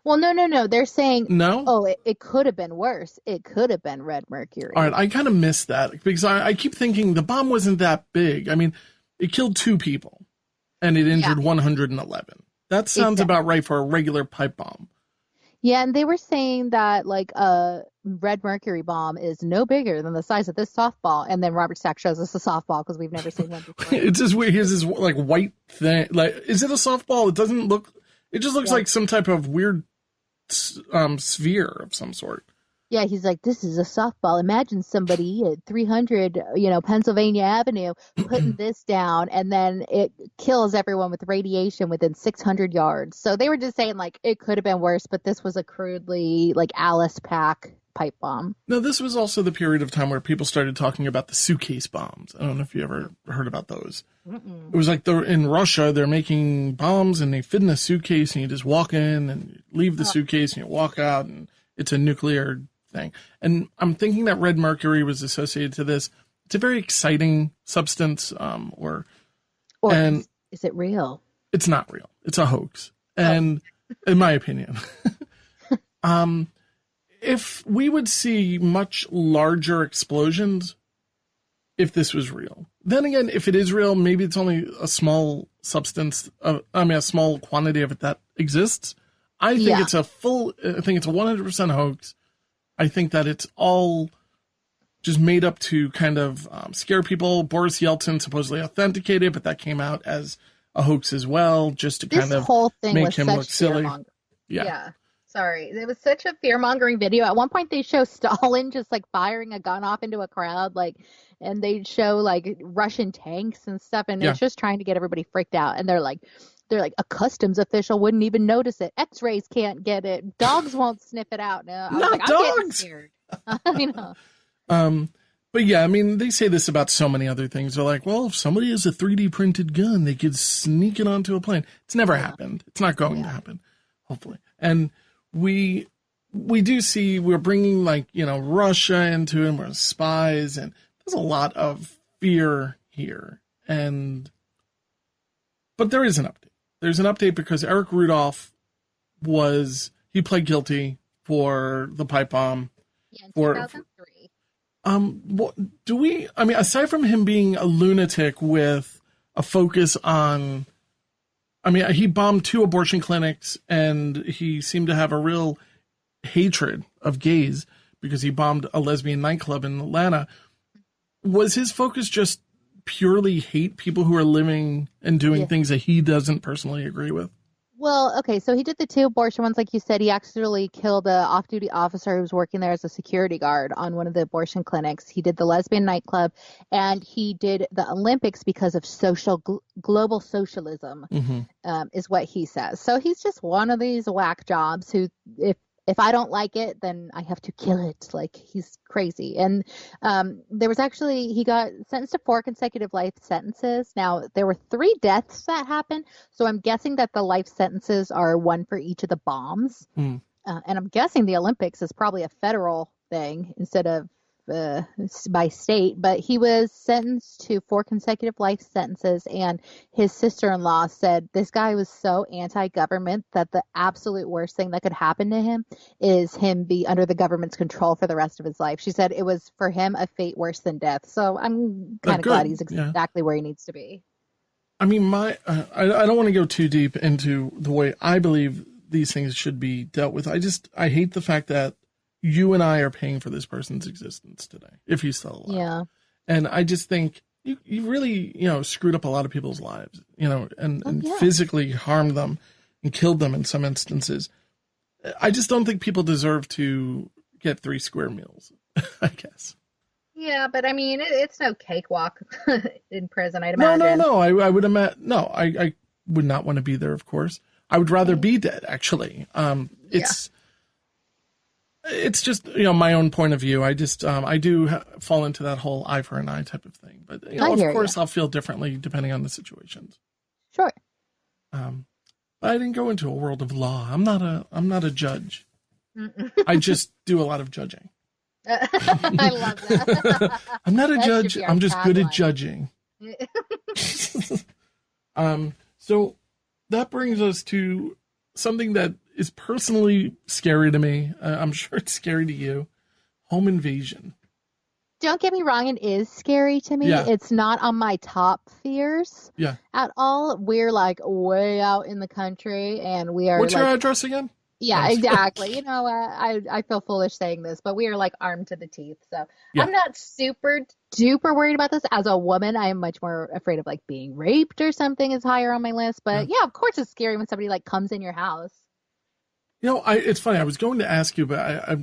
Well, no. They're saying, No? oh, it could have been worse. It could have been red mercury. All right, I kind of missed that because I keep thinking the bomb wasn't that big. I mean, it killed 2 people and it injured 111. That sounds about right for a regular pipe bomb. Yeah, and they were saying that like a red mercury bomb is no bigger than the size of this softball. And then Robert Stack shows us a softball because we've never seen one before. It's just weird. Here's this like white thing. Like, is it a softball? It doesn't look. It just looks like some type of weird sphere of some sort. Yeah, he's like, this is a softball. Imagine somebody at 300, Pennsylvania Avenue putting this down, and then it kills everyone with radiation within 600 yards. So they were just saying, like, it could have been worse, but this was a crudely, like, Alice Pack pipe bomb. No, this was also the period of time where people started talking about the suitcase bombs. I don't know if you ever heard about those. Mm-mm. It was like in Russia, they're making bombs, and they fit in a suitcase, and you just walk in and leave the suitcase, and you walk out, and it's a nuclear thing. And I'm thinking that red mercury was associated to this. It's a very exciting substance, is it real? It's not real. It's a hoax. And in my opinion, if we would see much larger explosions if this was real. Then again, if it is real, maybe it's only a small substance, a small quantity of it that exists. I think it's a 100% hoax. I think that it's all just made up to kind of scare people. Boris Yeltsin supposedly authenticated, but that came out as a hoax as well, just to kind of whole thing make was him such look silly. Yeah. Sorry. It was such a fear-mongering video. At one point, they show Stalin just, like, firing a gun off into a crowd, like, and they show, like, Russian tanks and stuff, and it's just trying to get everybody freaked out. And they're like, a customs official wouldn't even notice it. X-rays can't get it. Dogs won't sniff it out. No, I was like, I'm getting scared. But yeah, I mean, they say this about so many other things. They're like, well, if somebody has a 3D printed gun, they could sneak it onto a plane. It's never happened. It's not going to happen, hopefully. And we do see we're bringing Russia into it, and we're spies, and there's a lot of fear here. But there is an update. There's an update because Eric Rudolph he pled guilty for the pipe bomb. Yeah, in 2003. Aside from him being a lunatic with a focus on, he bombed 2 abortion clinics, and he seemed to have a real hatred of gays because he bombed a lesbian nightclub in Atlanta. Was his focus just purely hate people who are living and doing things that he doesn't personally agree with? Well, okay, so he did the 2 abortion ones, like you said. He actually killed an off-duty officer who was working there as a security guard on one of the abortion clinics. He did the lesbian nightclub, and he did the Olympics because of global socialism, is what he says. So he's just one of these whack jobs who, if I don't like it, then I have to kill it. Like, he's crazy. And he got sentenced to 4 consecutive life sentences. Now, there were 3 deaths that happened. So I'm guessing that the life sentences are 1 for each of the bombs. And I'm guessing the Olympics is probably a federal thing instead of by state. But he was sentenced to 4 consecutive life sentences, and his sister-in-law said this guy was so anti-government that the absolute worst thing that could happen to him is him be under the government's control for the rest of his life. She said it was for him a fate worse than death. So I'm kind of glad he's exactly where he needs to be. I mean, I don't want to go too deep into the way I believe these things should be dealt with. I hate the fact that you and I are paying for this person's existence today, if he's still alive. Yeah. And I just think you really, screwed up a lot of people's lives, and physically harmed them and killed them in some instances. I just don't think people deserve to get 3 square meals, I guess. Yeah, but I mean, it's no cakewalk in prison, I'd imagine. No. I would imagine. No, I would not want to be there, of course. I would rather be dead, actually. It's just, my own point of view. I just, I do fall into that whole eye for an eye type of thing. But, of course, I'll feel differently depending on the situations. Sure. But I didn't go into a world of law. I'm not a judge. I just do a lot of judging. I love that. I'm not a judge. I'm just good at judging. So that brings us to something that is personally scary to me. I'm sure it's scary to you. Home invasion. Don't get me wrong, it is scary to me. Yeah. It's not on my top fears Yeah. at all. We're like way out in the country and we are What's your like, address again? yeah, exactly. You know, I feel foolish saying this, but we are like armed to the teeth. So Yeah. I'm not super duper worried about this. As a woman, I am much more afraid of like being raped or something is higher on my list. But yeah, of course it's scary when somebody like comes in your house. You know, it's funny. I was going to ask you, but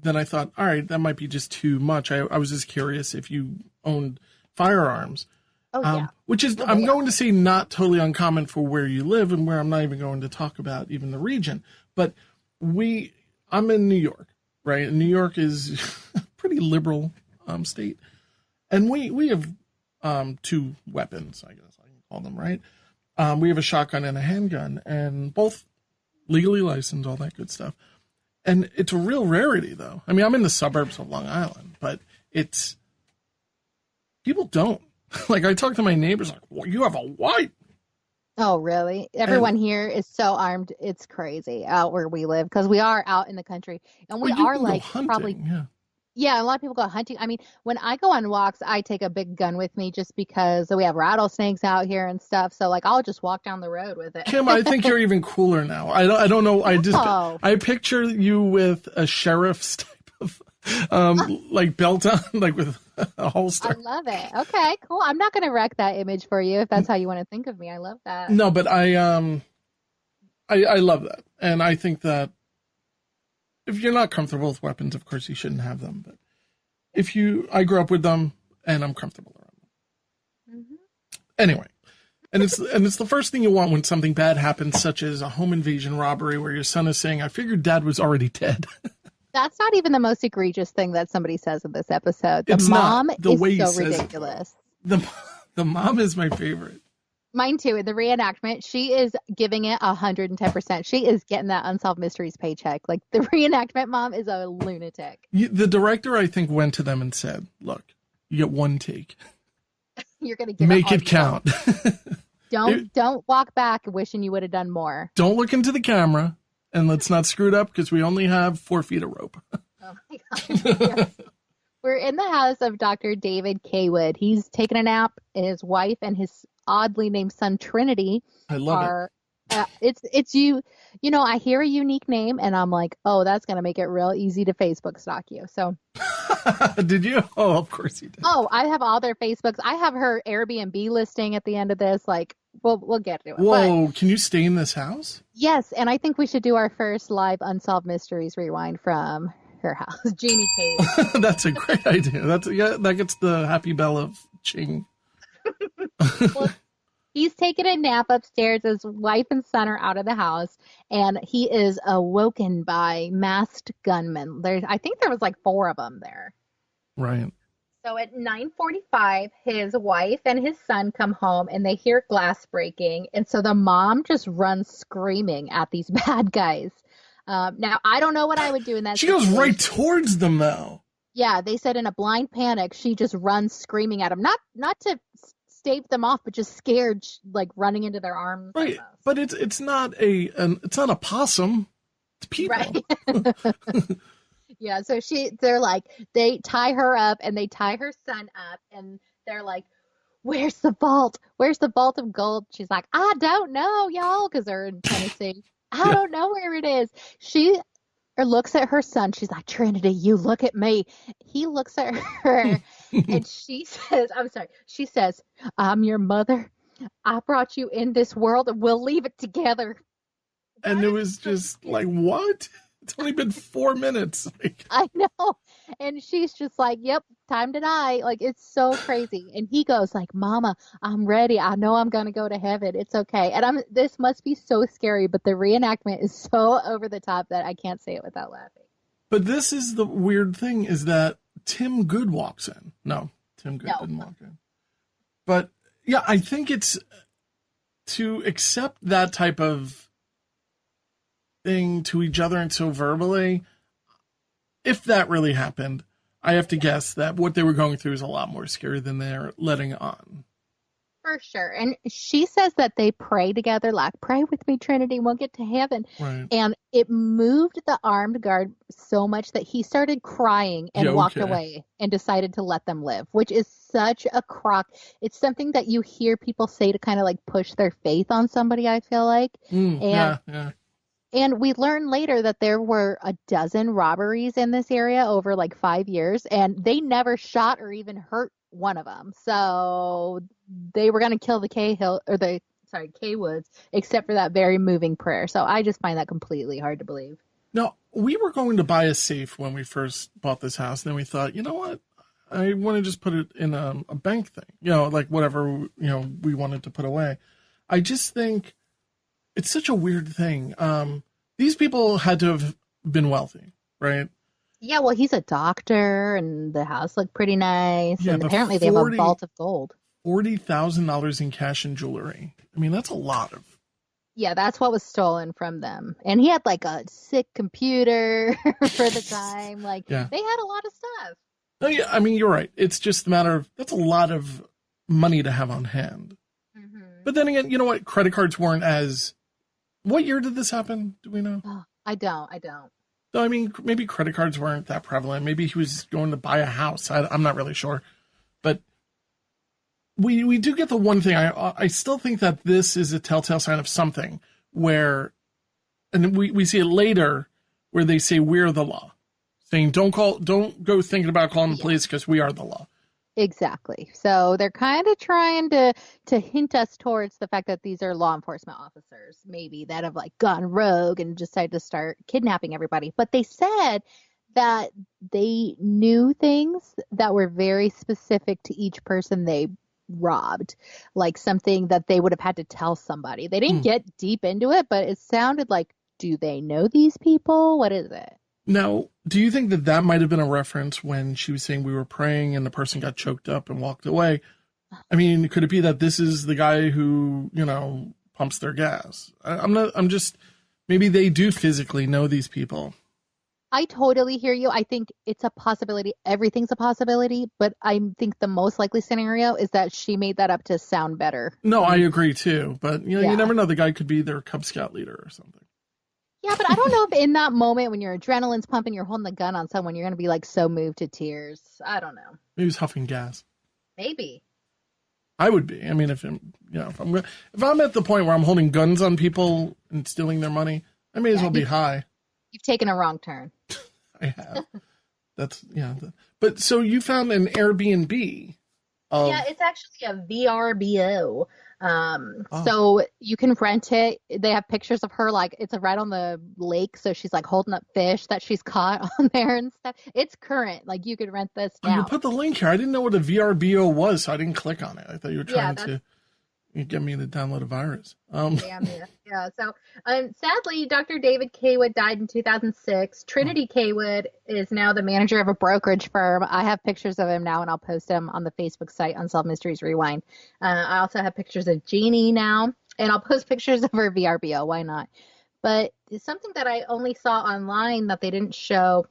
then I thought, all right, that might be just too much. I was just curious if you owned firearms. Oh, yeah. Which is, I'm going to say, not totally uncommon for where you live and where I'm not even going to talk about even the region. But I'm in New York, right? And New York is a pretty liberal state. And we have two weapons, I guess I can call them, right? We have a shotgun and a handgun, and both legally licensed, all that good stuff. And it's a real rarity, though. I mean, I'm in the suburbs of Long Island, but people don't. Like, I talk to my neighbors, like, well, you have a what? Oh, really? Everyone here is so armed. It's crazy out where we live because we are out in the country. And we are like hunting, yeah, a lot of people go hunting. I mean, when I go on walks, I take a big gun with me just because we have rattlesnakes out here and stuff. So, like, I'll just walk down the road with it. Kim, I think you're even cooler now. I don't know. I picture you with a sheriff's type of like belt on, like with a holster. I love it. Okay, cool. I'm not going to wreck that image for you if that's how you want to think of me. I love that. No, but I love that. And I think that if you're not comfortable with weapons, of course you shouldn't have them. But I grew up with them and I'm comfortable around them. Mm-hmm. Anyway, and it's the first thing you want when something bad happens, such as a home invasion robbery where your son is saying, I figured dad was already dead. That's not even the most egregious thing that somebody says in this episode. The it's mom not. The is way so ridiculous. The mom is my favorite. Mine too. In the reenactment, she is giving it 110%. She is getting that Unsolved Mysteries paycheck. Like, the reenactment mom is a lunatic. The director, I think, went to them and said, look, you get one take. You're going to give Make it count. Don't walk back wishing you would have done more. Don't look into the camera. And let's not screw it up because we only have 4 feet of rope. Oh my God. Yes. We're in the house of Dr. David Kaywood. He's taken a nap. His wife and his oddly named son Trinity it. It's you know, I hear a unique name and I'm like, oh, that's going to make it real easy to Facebook stalk you. So did you? Oh, of course you did. Oh, I have all their Facebooks. I have her Airbnb listing at the end of this. Like, we'll get to it. Whoa, but can you stay in this house? Yes, and I think we should do our first live Unsolved Mysteries Rewind from her house. Jeannie Cave. That's a great idea. That gets the happy bell of Ching. Well, he's taking a nap upstairs. His wife and son are out of the house, and he is awoken by masked gunmen. I think there was like 4 of them there. Right. So at 9:45, his wife and his son come home, and they hear glass breaking, and so the mom just runs screaming at these bad guys. Now, I don't know what I would do in that situation. She goes right towards them, though. Yeah, they said in a blind panic, she just runs screaming at them. Not to stave them off, but just scared, like running into their arms. Right, almost. But it's not a possum. It's people. Right. Yeah, so they're like, they tie her up and they tie her son up and they're like, where's the vault? Where's the vault of gold? She's like, I don't know, y'all, because they're in Tennessee. I don't know where it is. She looks at her son. She's like, Trinity, you look at me. He looks at her and she says, I'm your mother. I brought you in this world and we'll leave it together. And it was just like, what? It's only been 4 minutes. I know. And she's just like, yep, time to die. Like, it's so crazy. And he goes like, Mama, I'm ready. I know I'm going to go to heaven. It's okay. And this must be so scary, but the reenactment is so over the top that I can't say it without laughing. But this is the weird thing is that Tim Good walks in. No, Tim Good didn't walk in. But yeah, I think it's to accept that type of thing to each other and so verbally, if that really happened, I have to guess that what they were going through is a lot more scary than they're letting on. For sure. And she says that they pray together, like, pray with me, Trinity, we'll get to heaven. Right. And it moved the armed guard so much that he started crying and walked away and decided to let them live, which is such a crock. It's something that you hear people say to kind of like push their faith on somebody, I feel like. Yeah. And we learned later that there were a dozen robberies in this area over like 5 years, and they never shot or even hurt one of them. So they were going to kill the K Woods, except for that very moving prayer. So I just find that completely hard to believe. Now, we were going to buy a safe when we first bought this house. Then we thought, you know what? I want to just put it in a bank thing, like whatever, we wanted to put away. I just think it's such a weird thing. These people had to have been wealthy, right? Yeah, well, he's a doctor, and the house looked pretty nice, and apparently they have a vault of gold. $40,000 in cash and jewelry. I mean, that's a lot of. Yeah, that's what was stolen from them. And he had like a sick computer for the time. Like, They had a lot of stuff. No, yeah, I mean, you're right. It's just a matter of, that's a lot of money to have on hand. Mm-hmm. But then again, you know what? Credit cards weren't as. What year did this happen? Do we know? Oh, I don't. So, I mean, maybe credit cards weren't that prevalent. Maybe he was going to buy a house. I'm not really sure. But we do get the one thing. I still think that this is a telltale sign of something where, and we see it later, where they say we're the law. Saying don't go thinking about calling the police because we are the law. Exactly. So they're kind of trying to hint us towards the fact that these are law enforcement officers, maybe, that have like gone rogue and decided to start kidnapping everybody. But they said that they knew things that were very specific to each person they robbed, like something that they would have had to tell somebody. They didn't get deep into it, but it sounded like, do they know these people? What is it? Now, do you think that might have been a reference when she was saying we were praying and the person got choked up and walked away? I mean, could it be that this is the guy who, pumps their gas? Maybe they do physically know these people. I totally hear you. I think it's a possibility. Everything's a possibility, but I think the most likely scenario is that she made that up to sound better. No, I agree too. But, you never know. The guy could be their Cub Scout leader or something. Yeah, but I don't know if in that moment when your adrenaline's pumping, you're holding the gun on someone, you're going to be like so moved to tears. I don't know. Maybe he's huffing gas. Maybe. I would be. I mean, if I'm at the point where I'm holding guns on people and stealing their money, I may as well be high. You've taken a wrong turn. I have. But so you found an Airbnb. Yeah, it's actually a VRBO. So you can rent it. They have pictures of her, like it's right on the lake. So she's like holding up fish that she's caught on there and stuff. It's current. Like you could rent this now. You put the link here. I didn't know what a VRBO was, so I didn't click on it. I thought you were trying to get me to download a virus. Yeah. So, sadly, Dr. David Kaywood died in 2006. Trinity Kaywood is now the manager of a brokerage firm. I have pictures of him now, and I'll post them on the Facebook site, Unsolved Mysteries Rewind. I also have pictures of Jeannie now, and I'll post pictures of her VRBO. Why not? But it's something that I only saw online that they didn't show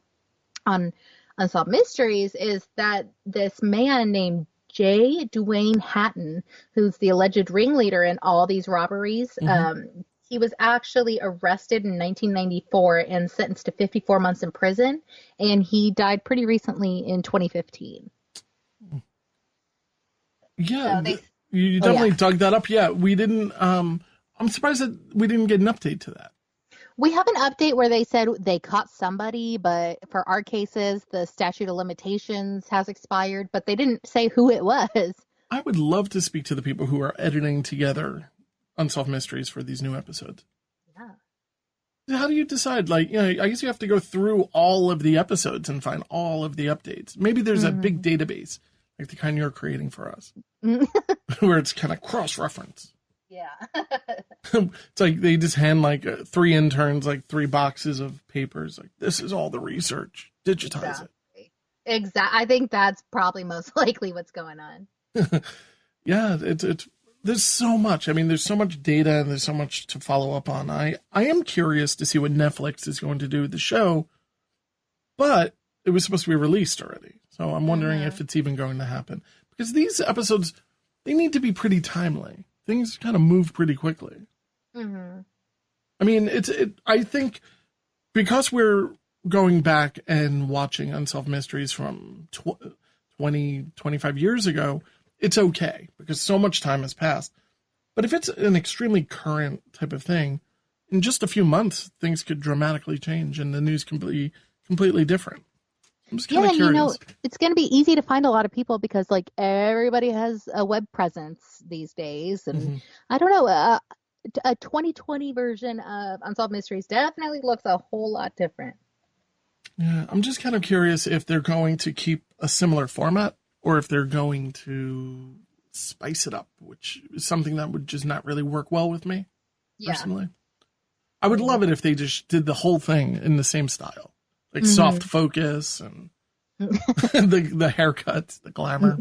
on Unsolved Mysteries is that this man named J. Dwayne Hatton, who's the alleged ringleader in all these robberies, he was actually arrested in 1994 and sentenced to 54 months in prison, and he died pretty recently in 2015. Yeah, so you definitely dug that up. Yeah, we didn't. I'm surprised that we didn't get an update to that. We have an update where they said they caught somebody, but for our cases, the statute of limitations has expired, but they didn't say who it was. I would love to speak to the people who are editing together Unsolved Mysteries for these new episodes. Yeah. How do you decide? Like, I guess you have to go through all of the episodes and find all of the updates. Maybe there's a big database, like the kind you're creating for us, where it's kind of cross-reference. Yeah. It's like they just hand like 3 interns like 3 boxes of papers. Like, this is all the research. Digitize it. Exactly. I think that's probably most likely what's going on. Yeah, it's there's so much. I mean, there's so much data and there's so much to follow up on. I am curious to see what Netflix is going to do with the show, but it was supposed to be released already. So I'm wondering if it's even going to happen, because these episodes, they need to be pretty timely. Things kind of move pretty quickly. Mm-hmm. I mean, I think because we're going back and watching Unsolved Mysteries from 20, 25 years ago, it's okay because so much time has passed. But if it's an extremely current type of thing, in just a few months, things could dramatically change and the news can be completely different. I'm just kind of curious. It's going to be easy to find a lot of people because like everybody has a web presence these days. And I don't know, a 2020 version of Unsolved Mysteries definitely looks a whole lot different. Yeah, I'm just kind of curious if they're going to keep a similar format or if they're going to spice it up, which is something that would just not really work well with me personally. I would love it if they just did the whole thing in the same style, like soft focus and the haircuts, the glamour.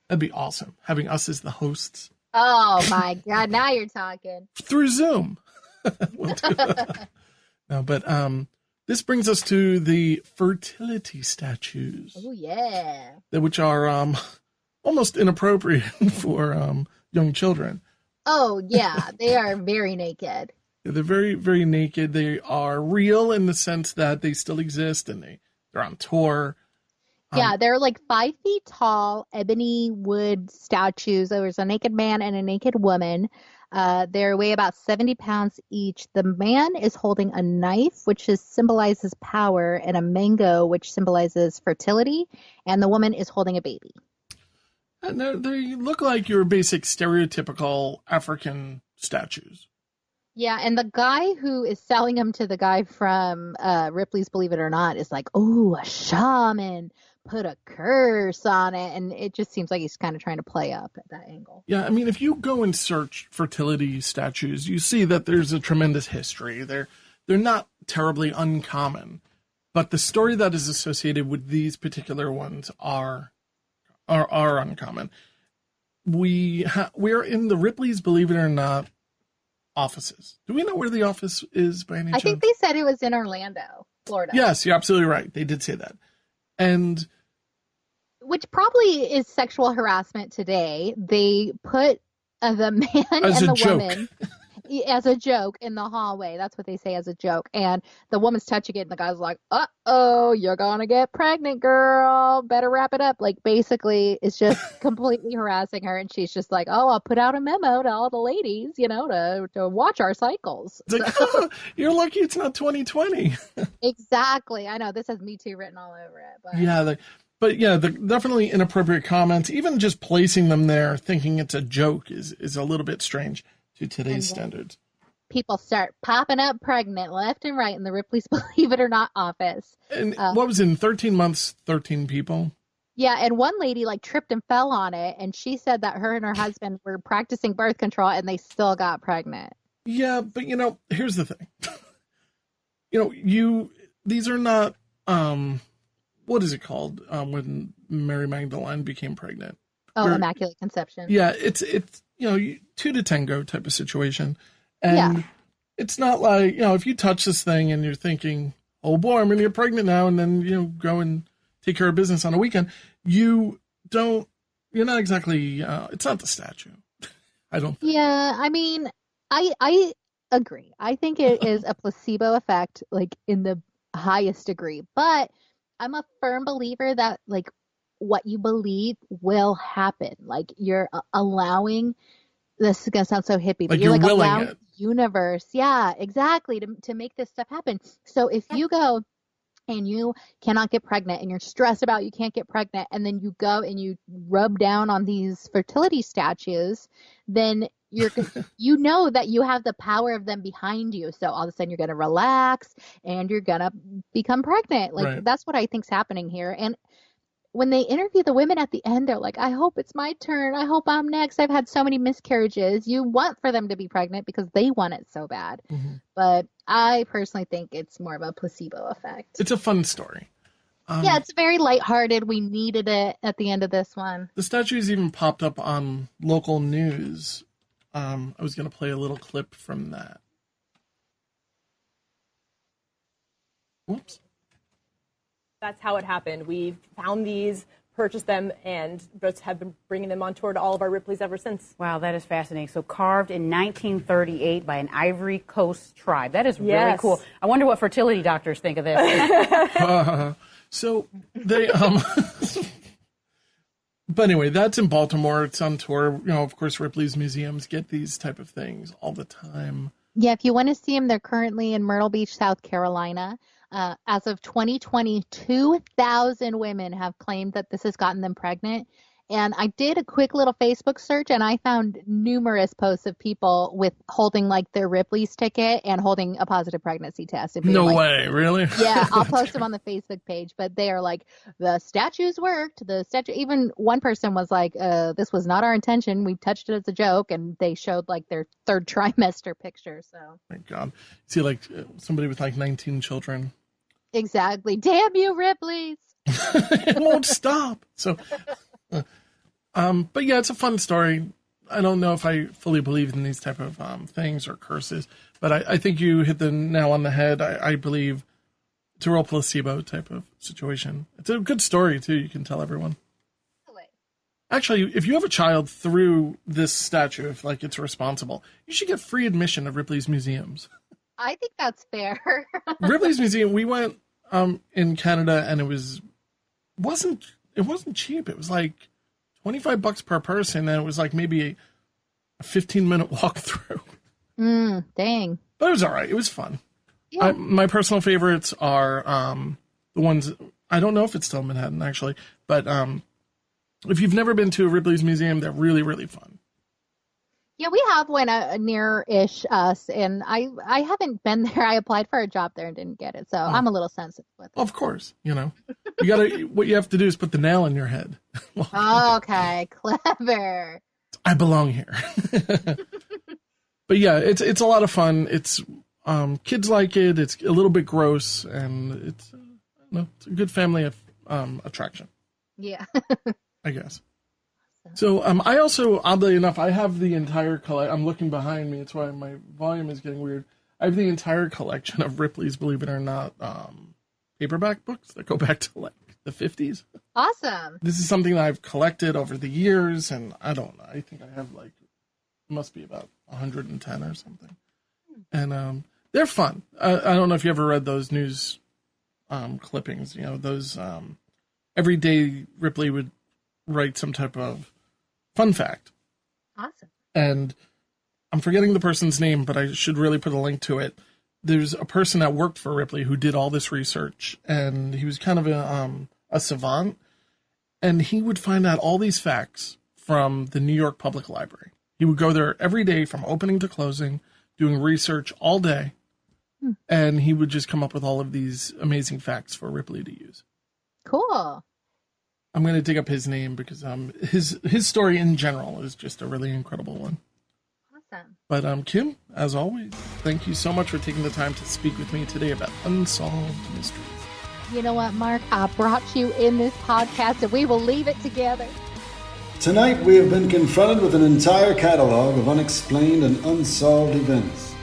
That'd be awesome. Having us as the hosts. Oh my God! Now you're talking through Zoom. We'll do that. No, but this brings us to the fertility statues. Oh yeah, which are almost inappropriate for young children. Oh yeah, they are very naked. They're very, very naked. They are real in the sense that they still exist and they're on tour. Yeah, they're like 5 feet tall, ebony wood statues. There's a naked man and a naked woman. They weigh about 70 pounds each. The man is holding a knife, which symbolizes power, and a mango, which symbolizes fertility. And the woman is holding a baby. And they look like your basic stereotypical African statues. Yeah, and the guy who is selling them to the guy from Ripley's Believe It or Not is like, oh, a shaman put a curse on it. And it just seems like he's kind of trying to play up at that angle. Yeah, I mean, if you go and search fertility statues, you see that there's a tremendous history. They're not terribly uncommon, but the story that is associated with these particular ones are uncommon. We're in the Ripley's Believe It or Not offices. Do we know where the office is by any chance? I think they said it was in Orlando, Florida. Yes, you're absolutely right. They did say that. And which probably is sexual harassment today. They put the man and the woman as a joke in the hallway. That's what they say as a joke. And the woman's touching it, and the guy's like, uh-oh, you're going to get pregnant, girl. Better wrap it up. Like, basically, it's just completely harassing her. And she's just like, oh, I'll put out a memo to all the ladies, to watch our cycles. It's like, oh, you're lucky it's not 2020. Exactly. I know. This has Me Too written all over it. But yeah, But yeah, the definitely inappropriate comments, even just placing them there thinking it's a joke is a little bit strange to today's standards. People start popping up pregnant left and right in the Ripley's Believe It or Not office. And what was it, in 13 months, 13 people? Yeah, and one lady tripped and fell on it, and she said that her and her husband were practicing birth control and they still got pregnant. Yeah, but here's the thing. These are not what is it called when Mary Magdalene became pregnant? Immaculate conception. Yeah, it's 2 to tango type of situation. And it's not like, if you touch this thing and you're thinking, oh boy, I'm going to get pregnant now, and then, go and take care of business on a weekend, you're not exactly, it's not the statue. I don't think. Yeah, I mean, I agree. I think it is a placebo effect, in the highest degree. But I'm a firm believer that, what you believe will happen. You're allowing, this is going to sound so hippie, but you're allowing the universe. Yeah, exactly. To make this stuff happen. So if you go and you cannot get pregnant and you're stressed about you can't get pregnant, and then you go and you rub down on these fertility statues, then you know that you have the power of them behind you. So all of a sudden you're going to relax and you're going to become pregnant. Right. That's what I think's happening here. And when they interview the women at the end, they're like, I hope it's my turn. I hope I'm next. I've had so many miscarriages. You want for them to be pregnant because they want it so bad. Mm-hmm. But I personally think it's more of a placebo effect. It's a fun story. Yeah, it's very lighthearted. We needed it at the end of this one. The statues even popped up on local news. I was going to play a little clip from that. Whoops. That's how it happened. We found these purchased them and just have been bringing them on tour to all of our Ripleys ever since. Wow, that is fascinating. So carved in 1938 by an Ivory Coast tribe. That is really cool. I wonder what fertility doctors think of this. So they, but anyway, that's in Baltimore. It's on tour. You know, of course, Ripley's museums get these type of things all the time. Yeah, if you want to see them, they're currently in Myrtle Beach, South Carolina. As of 2020, 2,000 women have claimed that this has gotten them pregnant. And I did a quick little Facebook search, and I found numerous posts of people with holding like their Ripley's ticket and holding a positive pregnancy test. No way, really? Yeah, I'll post them on the Facebook page. But they are like, the statues worked. Even one person was like, this was not our intention. We touched it as a joke, and they showed like their third trimester picture. So. My God, see, like somebody with like 19 children. Exactly. Damn you, Ripley's. It won't stop. So. But yeah, it's a fun story. I don't know if I fully believe in these type of things or curses, but I think you hit the nail on the head. I believe it's a real placebo type of situation. It's a good story too. You can tell everyone. Actually, if you have a child through this statue, if like it's responsible, you should get free admission of Ripley's museums. I think that's fair. Ripley's museum. We went in Canada, and it wasn't cheap. It was like $25 per person, and it was like maybe a 15-minute walk through. Dang. But it was all right. It was fun. Yeah. My personal favorites are the ones, I don't know if it's still in Manhattan, actually, but if you've never been to a Ripley's museum, they're really, really fun. Yeah, we have one near-ish us, and I haven't been there. I applied for a job there and didn't get it, so I'm a little sensitive with it. Of course, you know. What you have to do is put the nail in your head. Okay, clever. I belong here. But yeah, it's a lot of fun. It's kids like it. It's a little bit gross, and it's a good family attraction. Yeah. I guess. So I also, oddly enough, I have the entire collection. I'm looking behind me. That's why my volume is getting weird. I have the entire collection of Ripley's, believe it or not, paperback books that go back to like the 50s. Awesome. This is something that I've collected over the years, and I don't know. I think I have like, it must be about 110 or something. And they're fun. I don't know if you ever read those news clippings. You know, those every day Ripley would write some type of fun fact. Awesome. And I'm forgetting the person's name, but I should really put a link to it. There's a person that worked for Ripley who did all this research, and he was kind of a savant, and he would find out all these facts from the New York Public Library. He would go there every day from opening to closing, doing research all day, and he would just come up with all of these amazing facts for Ripley to use. Cool. I'm going to dig up his name because his story in general is just a really incredible one. Awesome. But Kim, as always, thank you so much for taking the time to speak with me today about Unsolved Mysteries. You know what, Mark? I brought you in this podcast, and we will leave it together. Tonight we have been confronted with an entire catalog of unexplained and unsolved events.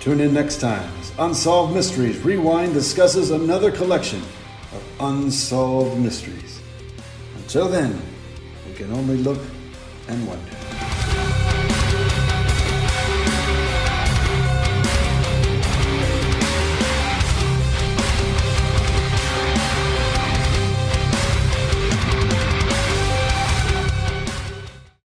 Tune in next time as Unsolved Mysteries Rewind discusses another collection of unsolved mysteries. Until then, we can only look and wonder.